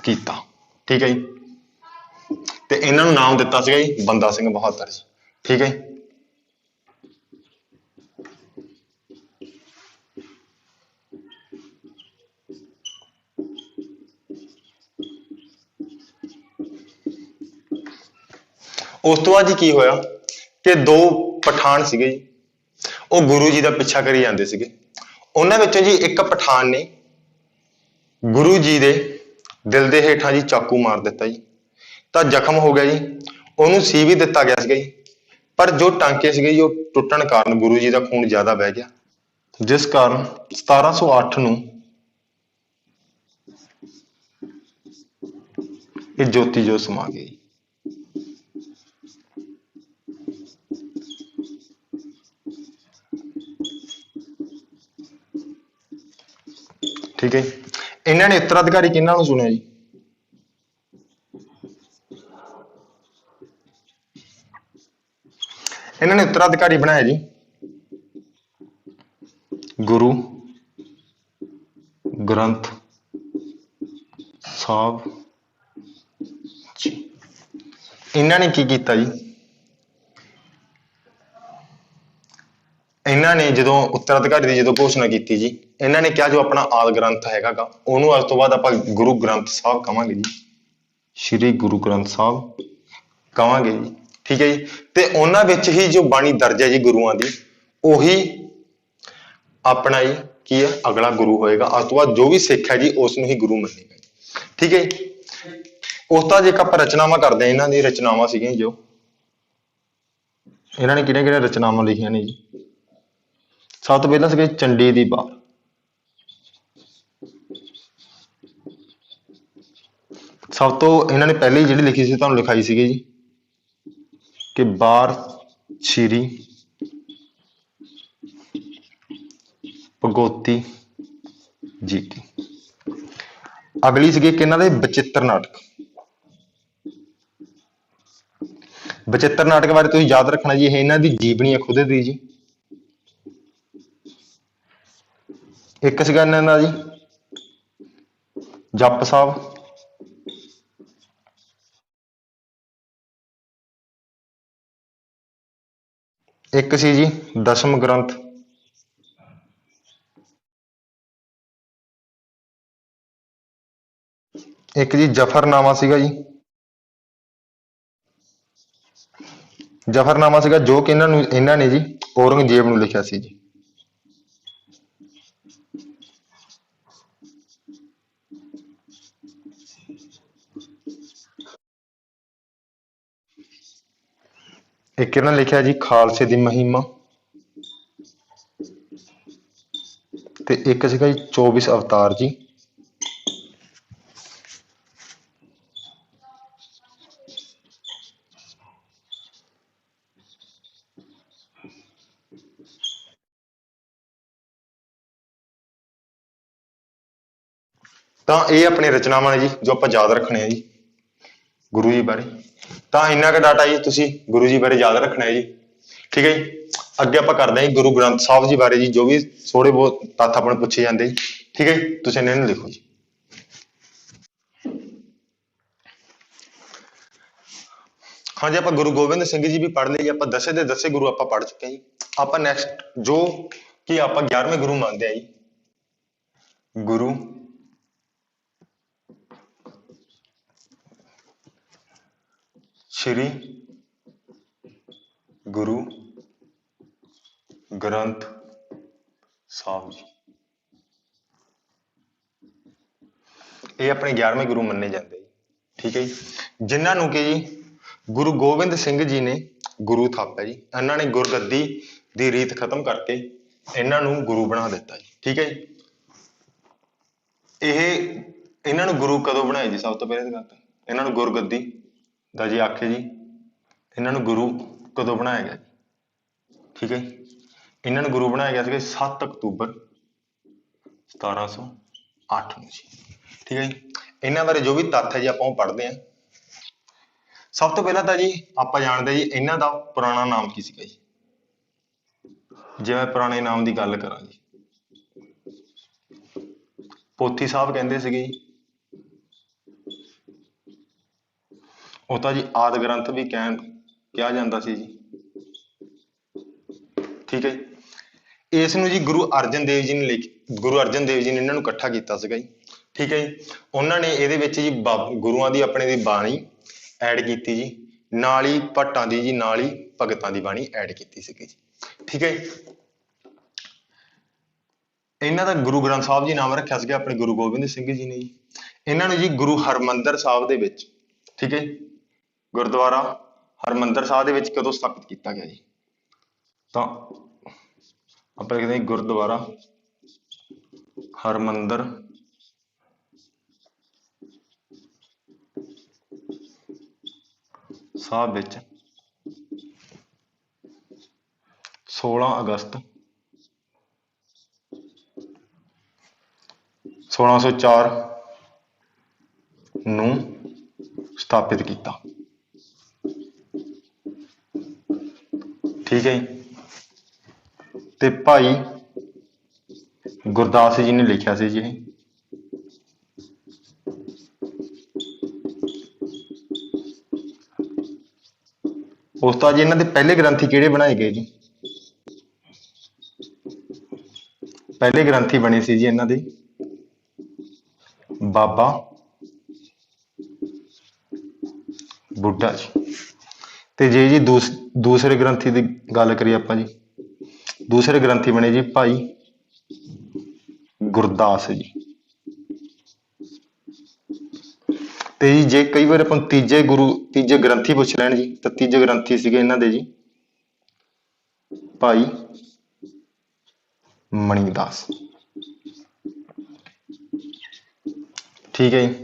ਕੀਤਾ। ਠੀਕ ਹੈ ਜੀ। ਤੇ ਇਹਨਾਂ ਨੂੰ ਨਾਮ ਦਿੱਤਾ ਸੀਗਾ ਜੀ ਬੰਦਾ ਸਿੰਘ ਬਹਾਦਰ ਜੀ। ਠੀਕ ਹੈ। ਉਸ ਤੋਂ ਬਾਅਦ ਜੀ ਕੀ ਹੋਇਆ ਕਿ ਦੋ ਪਠਾਨ ਸੀਗੇ ਜੀ, ਉਹ ਗੁਰੂ ਜੀ ਦਾ ਪਿੱਛਾ ਕਰੀ ਜਾਂਦੇ ਸੀਗੇ। ਉਹਨਾਂ ਵਿੱਚੋਂ ਜੀ ਇੱਕ ਪਠਾਨ ਨੇ ਗੁਰੂ ਜੀ ਦੇ ਦਿਲ ਦੇ ਹੇਠਾਂ ਜੀ ਚਾਕੂ ਮਾਰ ਦਿੱਤਾ ਜੀ। ਤਾਂ ਜ਼ਖਮ ਹੋ ਗਿਆ ਜੀ। ਉਹਨੂੰ ਸੀ ਵੀ ਦਿੱਤਾ ਗਿਆ ਸੀਗਾ ਜੀ, ਪਰ ਜੋ ਟਾਂਕੇ ਸੀਗੇ ਜੀ ਉਹ ਟੁੱਟਣ ਕਾਰਨ ਗੁਰੂ ਜੀ ਦਾ ਖੂਨ ਜ਼ਿਆਦਾ ਵਹਿ ਗਿਆ, ਜਿਸ ਕਾਰਨ 1708 ਨੂੰ ਇਹ ਜੋਤੀ ਜੋਤ ਸਮਾ ਗਈ। ਠੀਕ ਹੈ। ਇਹਨਾਂ ਨੇ ਉੱਤਰਾਧਿਕਾਰੀ ਕਿਹਨਾਂ ਨੂੰ ਚੁਣਿਆ ਜੀ? ਇਹਨਾਂ ਨੇ ਉੱਤਰਾਧਿਕਾਰੀ ਬਣਾਇਆ ਜੀ ਗੁਰੂ ਗ੍ਰੰਥ ਸਾਹਿਬ ਜੀ। ਇਹਨਾਂ ਨੇ ਕੀ ਕੀਤਾ ਜੀ? ਇਹਨਾਂ ਨੇ ਜਦੋਂ ਉੱਤਰਾਧਿਕਾਰੀ ਦੀ ਜਦੋਂ ਘੋਸ਼ਣਾ ਕੀਤੀ ਜੀ, ਇਹਨਾਂ ਨੇ ਕਿਹਾ ਜੋ ਆਪਣਾ ਆਦਿ ਗ੍ਰੰਥ ਹੈਗਾ ਗਾ ਉਹਨੂੰ ਅੱਜ ਤੋਂ ਬਾਅਦ ਆਪਾਂ ਗੁਰੂ ਗ੍ਰੰਥ ਸਾਹਿਬ ਕਵਾਂਗੇ ਜੀ, ਸ਼੍ਰੀ ਗੁਰੂ ਗ੍ਰੰਥ ਸਾਹਿਬ ਕਵਾਂਗੇ ਜੀ। ਠੀਕ ਹੈ ਜੀ। ਤੇ ਉਹਨਾਂ ਵਿੱਚ ਹੀ ਜੋ ਬਾਣੀ ਦਰਜ ਹੈ ਜੀ ਗੁਰੂਆਂ ਦੀ, ਉਹੀ ਆਪਣਾ ਜੀ ਕੀ ਹੈ ਅਗਲਾ ਗੁਰੂ ਹੋਏਗਾ। ਅੱਜ ਤੋਂ ਬਾਅਦ ਜੋ ਵੀ ਸਿੱਖ ਹੈ ਜੀ ਉਸ ਨੂੰ ਹੀ ਗੁਰੂ ਮੰਨੇਗਾ ਜੀ। ਠੀਕ ਹੈ ਜੀ। ਉਸ ਤੋਂ ਜੇਕਰ ਆਪਾਂ ਰਚਨਾਵਾਂ ਕਰਦੇ ਹਾਂ, ਇਹਨਾਂ ਦੀ ਰਚਨਾਵਾਂ ਸੀਗੀਆਂ ਜੋ ਇਹਨਾਂ ਨੇ ਕਿਹੜੀਆਂ ਕਿਹੜੀਆਂ ਰਚਨਾਵਾਂ ਲਿਖੀਆਂ ਨੇ ਜੀ? ਸਭ ਤੋਂ ਪਹਿਲਾਂ ਸੀਗੇ ਚੰਡੀ ਦੀ ਵਾਰ। ਸਭ ਤੋਂ ਇਹਨਾਂ ਨੇ ਪਹਿਲੀ ਜਿਹੜੀ ਲਿਖੀ ਸੀ ਤੁਹਾਨੂੰ ਲਿਖਾਈ ਸੀਗੀ ਜੀ ਕਿ ਵਾਰ ਸ਼੍ਰੀ ਭਗਉਤੀ ਜੀ ਦੀ। ਅਗਲੀ ਸੀਗੀ ਕਿ ਇਹਨਾਂ ਦੇ ਬਚਿੱਤਰ ਨਾਟਕ। ਬਚਿੱਤਰ ਨਾਟਕ ਬਾਰੇ ਤੁਸੀਂ ਯਾਦ ਰੱਖਣਾ ਜੀ, ਇਹ ਇਹਨਾਂ ਦੀ ਜੀਵਨੀ ਹੈ ਖੁਦ ਦੀ ਜੀ। ਇੱਕ ਸੀਗਾ ਇਹਨਾਂ ਦਾ ਜੀ ਜਪ ਸਾਹਿਬ। ਇੱਕ ਸੀ ਜੀ ਦਸ਼ਮ ਗ੍ਰੰਥ। ਇੱਕ ਜੀ ਜਫਰਨਾਮਾ ਸੀਗਾ ਜੀ। ਜਫਰਨਾਮਾ ਸੀਗਾ ਜੋ ਕਿ ਇਹਨਾਂ ਨੇ ਜੀ ਔਰੰਗਜ਼ੇਬ ਨੂੰ ਲਿਖਿਆ ਸੀ ਜੀ। ਇੱਕ ਇਹਨਾਂ ਨੇ ਲਿਖਿਆ ਜੀ ਖਾਲਸੇ ਦੀ ਮਹਿਮਾ, ਤੇ ਇੱਕ ਸੀਗਾ ਜੀ 24 ਅਵਤਾਰ ਜੀ। ਤਾਂ ਇਹ ਆਪਣੀ ਰਚਨਾਵਾਂ ਨੇ ਜੀ ਜੋ ਆਪਾਂ ਯਾਦ ਰੱਖਣੇ ਆ ਜੀ ਗੁਰੂ ਜੀ ਬਾਰੇ। ਤਾਂ ਇੰਨਾ ਕੁ ਡਾਟਾ ਜੀ ਤੁਸੀਂ ਗੁਰੂ ਜੀ ਬਾਰੇ ਯਾਦ ਰੱਖਣਾ ਹੈ ਜੀ। ਠੀਕ ਹੈ ਜੀ। ਅੱਗੇ ਆਪਾਂ ਕਰਦੇ ਹਾਂ ਜੀ ਗੁਰੂ ਗ੍ਰੰਥ ਸਾਹਿਬ ਜੀ ਬਾਰੇ ਜੀ, ਜੋ ਵੀ ਥੋੜੇ ਬਹੁਤ ਤੱਥ ਆਪਾਂ ਨੂੰ ਪੁੱਛੇ ਜਾਂਦੇ ਜੀ। ਠੀਕ ਹੈ ਜੀ। ਤੁਸੀਂ ਇਹਨਾਂ ਨੂੰ ਲਿਖੋ ਜੀ। ਹਾਂਜੀ, ਆਪਾਂ ਗੁਰੂ ਗੋਬਿੰਦ ਸਿੰਘ ਜੀ ਵੀ ਪੜ੍ਹ ਲਏ ਜੀ। ਆਪਾਂ ਦਸੇ ਦੇ ਦਸੇ ਗੁਰੂ ਆਪਾਂ ਪੜ੍ਹ ਚੁੱਕੇ ਹਾਂ ਜੀ। ਆਪਾਂ ਨੈਕਸਟ ਜੋ ਕਿ ਆਪਾਂ 11ਵੇਂ ਗੁਰੂ ਮੰਨਦੇ ਆ ਜੀ, ਗੁਰੂ ਸ਼੍ਰੀ ਗੁਰੂ ਗ੍ਰੰਥ ਸਾਹਿਬ ਜੀ। ਇਹ ਆਪਣੇ 11ਵੇਂ ਗੁਰੂ ਮੰਨੇ ਜਾਂਦੇ ਜੀ। ਠੀਕ ਹੈ ਜੀ। ਜਿਨ੍ਹਾਂ ਨੂੰ ਕਿ ਜੀ ਗੁਰੂ ਗੋਬਿੰਦ ਸਿੰਘ ਜੀ ਨੇ ਗੁਰੂ ਥਾਪਿਆ ਜੀ। ਇਹਨਾਂ ਨੇ ਗੁਰਗੱਦੀ ਦੀ ਰੀਤ ਖਤਮ ਕਰਕੇ ਇਹਨਾਂ ਨੂੰ ਗੁਰੂ ਬਣਾ ਦਿੱਤਾ ਜੀ। ਠੀਕ ਹੈ ਜੀ। ਇਹ ਇਹਨਾਂ ਨੂੰ ਗੁਰੂ ਕਦੋਂ ਬਣਾਇਆ ਜੀ? ਸਭ ਤੋਂ ਪਹਿਲਾਂ ਗੱਲ ਤਾਂ ਇਹਨਾਂ ਨੂੰ ਗੁਰਗੱਦੀ ਦਾ ਜੇ ਆਖੇ ਜੀ ਇਹਨਾਂ ਨੂੰ ਗੁਰੂ ਕਦੋਂ ਬਣਾਇਆ ਗਿਆ ਜੀ? ਠੀਕ ਹੈ ਜੀ। ਇਹਨਾਂ ਨੂੰ ਗੁਰੂ ਬਣਾਇਆ ਗਿਆ ਸੀਗਾ 7 ਅਕਤੂਬਰ 1708 ਨੂੰ ਜੀ। ਠੀਕ ਹੈ ਜੀ। ਇਹਨਾਂ ਬਾਰੇ ਜੋ ਵੀ ਤੱਥ ਹੈ ਜੀ ਆਪਾਂ ਉਹ ਪੜ੍ਹਦੇ ਹਾਂ। ਸਭ ਤੋਂ ਪਹਿਲਾਂ ਤਾਂ ਜੀ ਆਪਾਂ ਜਾਣਦੇ ਜੀ ਇਹਨਾਂ ਦਾ ਪੁਰਾਣਾ ਨਾਮ ਕੀ ਸੀਗਾ ਜੀ। ਜੇ ਮੈਂ ਪੁਰਾਣੇ ਨਾਮ ਦੀ ਗੱਲ ਕਰਾਂ ਜੀ, ਪੋਥੀ ਸਾਹਿਬ ਕਹਿੰਦੇ ਸੀਗੇ ਜੀ। ਉਹ ਤਾਂ ਜੀ ਆਦਿ ਗ੍ਰੰਥ ਵੀ ਕਿਹਾ ਜਾਂਦਾ ਸੀ ਜੀ। ਠੀਕ ਹੈ ਜੀ। ਇਸ ਨੂੰ ਜੀ ਗੁਰੂ ਅਰਜਨ ਦੇਵ ਜੀ ਨੇ ਗੁਰੂ ਅਰਜਨ ਦੇਵ ਜੀ ਨੇ ਇਹਨਾਂ ਨੂੰ ਇਕੱਠਾ ਕੀਤਾ ਸੀਗਾ ਜੀ। ਠੀਕ ਹੈ ਜੀ। ਉਹਨਾਂ ਨੇ ਇਹਦੇ ਵਿੱਚ ਜੀ ਗੁਰੂਆਂ ਦੀ ਆਪਣੇ ਦੀ ਬਾਣੀ ਐਡ ਕੀਤੀ ਜੀ, ਨਾਲ ਹੀ ਭੱਟਾਂ ਦੀ ਜੀ, ਨਾਲ ਹੀ ਭਗਤਾਂ ਦੀ ਬਾਣੀ ਐਡ ਕੀਤੀ ਸੀਗੀ ਜੀ। ਠੀਕ ਹੈ ਜੀ। ਇਹਨਾਂ ਦਾ ਗੁਰੂ ਗ੍ਰੰਥ ਸਾਹਿਬ ਜੀ ਨਾਮ ਰੱਖਿਆ ਸੀਗਾ ਆਪਣੇ ਗੁਰੂ ਗੋਬਿੰਦ ਸਿੰਘ ਜੀ ਨੇ ਜੀ। ਇਹਨਾਂ ਨੂੰ ਜੀ ਗੁਰੂ ਹਰਿਮੰਦਰ ਸਾਹਿਬ ਦੇ ਵਿੱਚ, ਠੀਕ ਹੈ, ਗੁਰਦੁਆਰਾ ਹਰਿਮੰਦਰ ਸਾਹਿਬ ਦੇ ਵਿੱਚ ਕਦੋਂ ਸਥਾਪਿਤ ਕੀਤਾ ਗਿਆ ਜੀ? ਤਾਂ ਆਪਾਂ ਕਹਿੰਦੇ ਗੁਰਦੁਆਰਾ ਹਰਿਮੰਦਰ ਸਾਹਿਬ ਵਿੱਚ 16 ਅਗਸਤ 1604 ਨੂੰ ਸਥਾਪਿਤ ਕੀਤਾ। ਠੀਕ ਹੈ ਜੀ। ਤੇ ਭਾਈ ਗੁਰਦਾਸ ਜੀ ਨੇ ਲਿਖਿਆ ਸੀ ਜੀ ਇਹ। ਉਸ ਤੋਂ ਬਾਅਦ ਜੀ ਇਹਨਾਂ ਦੇ ਪਹਿਲੇ ਗ੍ਰੰਥੀ ਕਿਹੜੇ ਬਣਾਏ ਗਏ ਜੀ? ਪਹਿਲੇ ਗ੍ਰੰਥੀ ਬਣੇ ਸੀ ਜੀ ਇਹਨਾਂ ਦੇ ਬਾਬਾ ਬੁੱਢਾ ਜੀ। ਤੇ ਜੇ ਜੀ ਦੂਸਰੇ ਗ੍ਰੰਥੀ ਦੀ ਗੱਲ ਕਰੀਏ ਆਪਾਂ ਜੀ, ਦੂਸਰੇ ਗ੍ਰੰਥੀ ਬਣੇ ਜੀ ਭਾਈ ਗੁਰਦਾਸ ਜੀ। ਤੇ ਜੀ ਜੇ ਕਈ ਵਾਰ ਆਪਾਂ ਤੀਜੇ ਗ੍ਰੰਥੀ ਪੁੱਛ ਲੈਣ ਜੀ, ਤਾਂ ਤੀਜੇ ਗ੍ਰੰਥੀ ਸੀਗੇ ਇਹਨਾਂ ਦੇ ਜੀ ਭਾਈ ਮਣੀਦਾਸ। ਠੀਕ ਹੈ ਜੀ।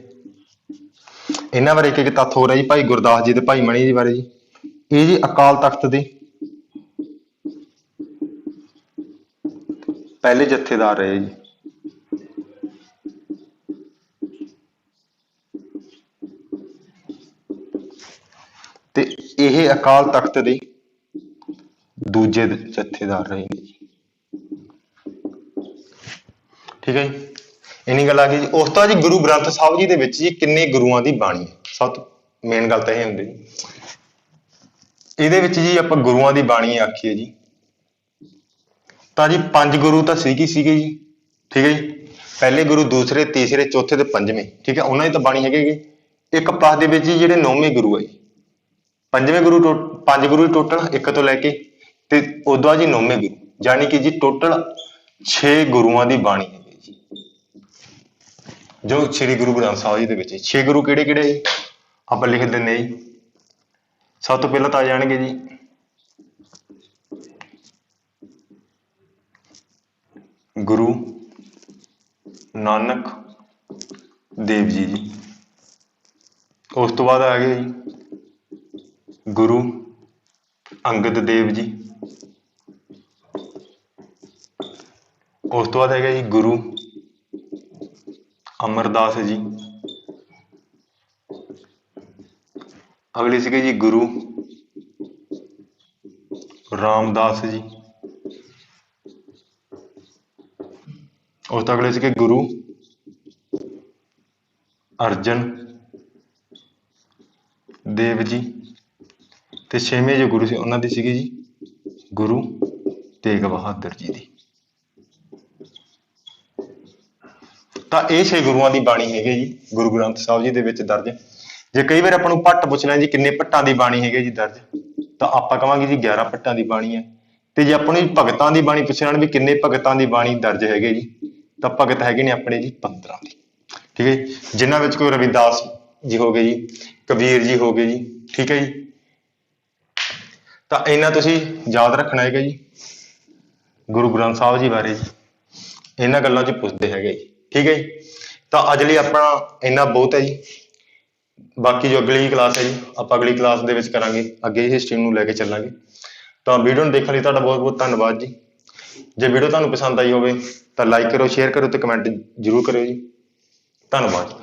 ਇਹਨਾਂ ਬਾਰੇ ਇੱਕ ਤੱਥ ਹੋ ਰਿਹਾ ਜੀ ਭਾਈ ਗੁਰਦਾਸ ਜੀ ਤੇ ਭਾਈ ਮਣੀ ਜੀ ਬਾਰੇ ਜੀ। ਇਹ ਜੀ ਅਕਾਲ ਤਖਤ ਦੇ ਪਹਿਲੇ ਜਥੇਦਾਰ ਰਹੇ ਜੀ। ਤੇ ਇਹ ਅਕਾਲ ਤਖਤ ਦੇ ਦੂਜੇ ਜਥੇਦਾਰ ਰਹੇ ਨੇ ਜੀ। ਠੀਕ ਹੈ ਜੀ। ਇੰਨੀ ਗੱਲ ਆ ਗਈ ਜੀ। ਉਸ ਤੋਂ ਬਾਅਦ ਜੀ ਗੁਰੂ ਗ੍ਰੰਥ ਸਾਹਿਬ ਜੀ ਦੇ ਵਿੱਚ ਜੀ ਕਿੰਨੇ ਗੁਰੂਆਂ ਦੀ ਬਾਣੀ ਹੈ? ਸਭ ਤੋਂ ਮੇਨ ਗੱਲ ਤਾਂ ਇਹ ਹੁੰਦੀ ਜੀ। ਇਹਦੇ ਵਿੱਚ ਜੀ ਆਪਾਂ ਗੁਰੂਆਂ ਦੀ ਬਾਣੀ ਆਖੀਏ ਜੀ ਤਾਂ ਜੀ 5 ਗੁਰੂ ਤਾਂ ਸੀਗੇ ਜੀ। ਠੀਕ ਹੈ ਜੀ। ਪਹਿਲੇ ਗੁਰੂ, ਦੂਸਰੇ, ਤੀਸਰੇ, ਚੌਥੇ ਤੇ ਪੰਜਵੇਂ। ਠੀਕ ਹੈ, ਉਹਨਾਂ ਦੀ ਤਾਂ ਬਾਣੀ ਹੈਗੇ। ਇੱਕ ਪਾਸ ਦੇ ਵਿੱਚ ਜੀ ਜਿਹੜੇ 9ਵੇਂ ਗੁਰੂ ਹੈ ਜੀ, 5 ਗੁਰੂ ਟੋਟਲ ਇੱਕ ਤੋਂ ਲੈ ਕੇ ਤੇ ਉਦੋਂ ਬਾਅਦ ਜੀ 9ਵੇਂ ਗੁਰੂ, ਜਾਣੀ ਕਿ ਜੀ ਟੋਟਲ 6 ਗੁਰੂਆਂ ਦੀ ਬਾਣੀ ਹੈਗੀ ਜੀ ਜੋ ਸ੍ਰੀ ਗੁਰੂ ਗ੍ਰੰਥ ਸਾਹਿਬ ਜੀ ਦੇ ਵਿੱਚ। 6 ਗੁਰੂ ਕਿਹੜੇ ਕਿਹੜੇ ਆਪਾਂ ਲਿਖ ਦਿੰਦੇ ਜੀ। ਸਭ ਤੋਂ ਪਹਿਲਾਂ ਤਾਂ ਆ ਜਾਣਗੇ ਜੀ ਗੁਰੂ ਨਾਨਕ ਦੇਵ ਜੀ। ਉਸ ਤੋਂ ਬਾਅਦ ਆ ਗਏ ਜੀ ਗੁਰੂ ਅੰਗਦ ਦੇਵ ਜੀ। ਉਸ ਤੋਂ ਬਾਅਦ ਹੈਗਾ ਜੀ ਗੁਰੂ ਅਮਰਦਾਸ ਜੀ। ਅਗਲੇ ਸੀਗੇ ਜੀ ਗੁਰੂ ਰਾਮਦਾਸ ਜੀ। ਉਸ ਤੋਂ ਅਗਲੇ ਸੀਗੇ ਗੁਰੂ ਅਰਜਨ ਦੇਵ ਜੀ। ਤੇ 6ਵੇਂ ਜੋ ਗੁਰੂ ਸੀ ਉਹਨਾਂ ਦੀ ਸੀਗੀ ਜੀ ਗੁਰੂ ਤੇਗ ਬਹਾਦਰ ਜੀ ਦੀ। ਤਾਂ ਇਹ 6 ਗੁਰੂਆਂ ਦੀ ਬਾਣੀ ਹੈਗੀ ਜੀ ਗੁਰੂ ਗ੍ਰੰਥ ਸਾਹਿਬ ਜੀ ਦੇ ਵਿੱਚ ਦਰਜ। ਜੇ ਕਈ ਵਾਰ ਆਪਾਂ ਨੂੰ ਭੱਟ ਪੁੱਛ ਲੈਣ ਜੀ ਕਿੰਨੇ ਭੱਟਾਂ ਦੀ ਬਾਣੀ ਹੈਗੀ ਜੀ ਦਰਜ, ਤਾਂ ਆਪਾਂ ਕਹਾਂਗੇ ਜੀ 11 ਭੱਟਾਂ ਦੀ ਬਾਣੀ ਹੈ। ਤੇ ਜੇ ਆਪਾਂ ਨੂੰ ਭਗਤਾਂ ਦੀ ਬਾਣੀ ਪੁੱਛ ਲੈਣ ਵੀ ਕਿੰਨੇ ਭਗਤਾਂ ਦੀ ਬਾਣੀ ਦਰਜ ਹੈਗੇ ਜੀ, ਤਾਂ ਭਗਤ ਹੈਗੇ ਨੇ ਆਪਣੇ ਜੀ 15 ਦੀ। ਠੀਕ ਹੈ ਜੀ। ਜਿਨ੍ਹਾਂ ਵਿੱਚ ਕੋਈ ਰਵਿਦਾਸ ਜੀ ਹੋ ਗਏ ਜੀ, ਕਬੀਰ ਜੀ ਹੋ ਗਏ ਜੀ। ਠੀਕ ਹੈ ਜੀ। ਤਾਂ ਇਹਨਾਂ ਤੁਸੀਂ ਯਾਦ ਰੱਖਣਾ ਹੈਗਾ ਜੀ, ਗੁਰੂ ਗ੍ਰੰਥ ਸਾਹਿਬ ਜੀ ਬਾਰੇ ਜੀ ਇਹਨਾਂ ਗੱਲਾਂ 'ਚ ਪੁੱਛਦੇ ਹੈਗੇ ਜੀ। ਠੀਕ ਹੈ ਜੀ। ਤਾਂ ਅੱਜ ਲਈ ਆਪਣਾ ਇੰਨਾ ਬਹੁਤ ਹੈ ਜੀ। ਬਾਕੀ ਜੋ ਅਗਲੀ ਕਲਾਸ ਹੈ ਜੀ, ਆਪਾਂ ਅਗਲੀ ਕਲਾਸ ਦੇ ਵਿੱਚ ਕਰਾਂਗੇ, ਅੱਗੇ ਹਿਸਟਰੀ ਨੂੰ ਲੈ ਕੇ ਚੱਲਾਂਗੇ। ਤਾਂ ਵੀਡੀਓ ਨੂੰ ਦੇਖਣ ਲਈ ਤੁਹਾਡਾ ਬਹੁਤ ਬਹੁਤ ਧੰਨਵਾਦ ਜੀ। ਜੇ ਵੀਡੀਓ ਤੁਹਾਨੂੰ ਪਸੰਦ ਆਈ ਹੋਵੇ ਤਾਂ ਲਾਈਕ ਕਰੋ, ਸ਼ੇਅਰ ਕਰੋ ਤੇ ਕਮੈਂਟ ਜ਼ਰੂਰ ਕਰਿਓ ਜੀ। ਧੰਨਵਾਦ।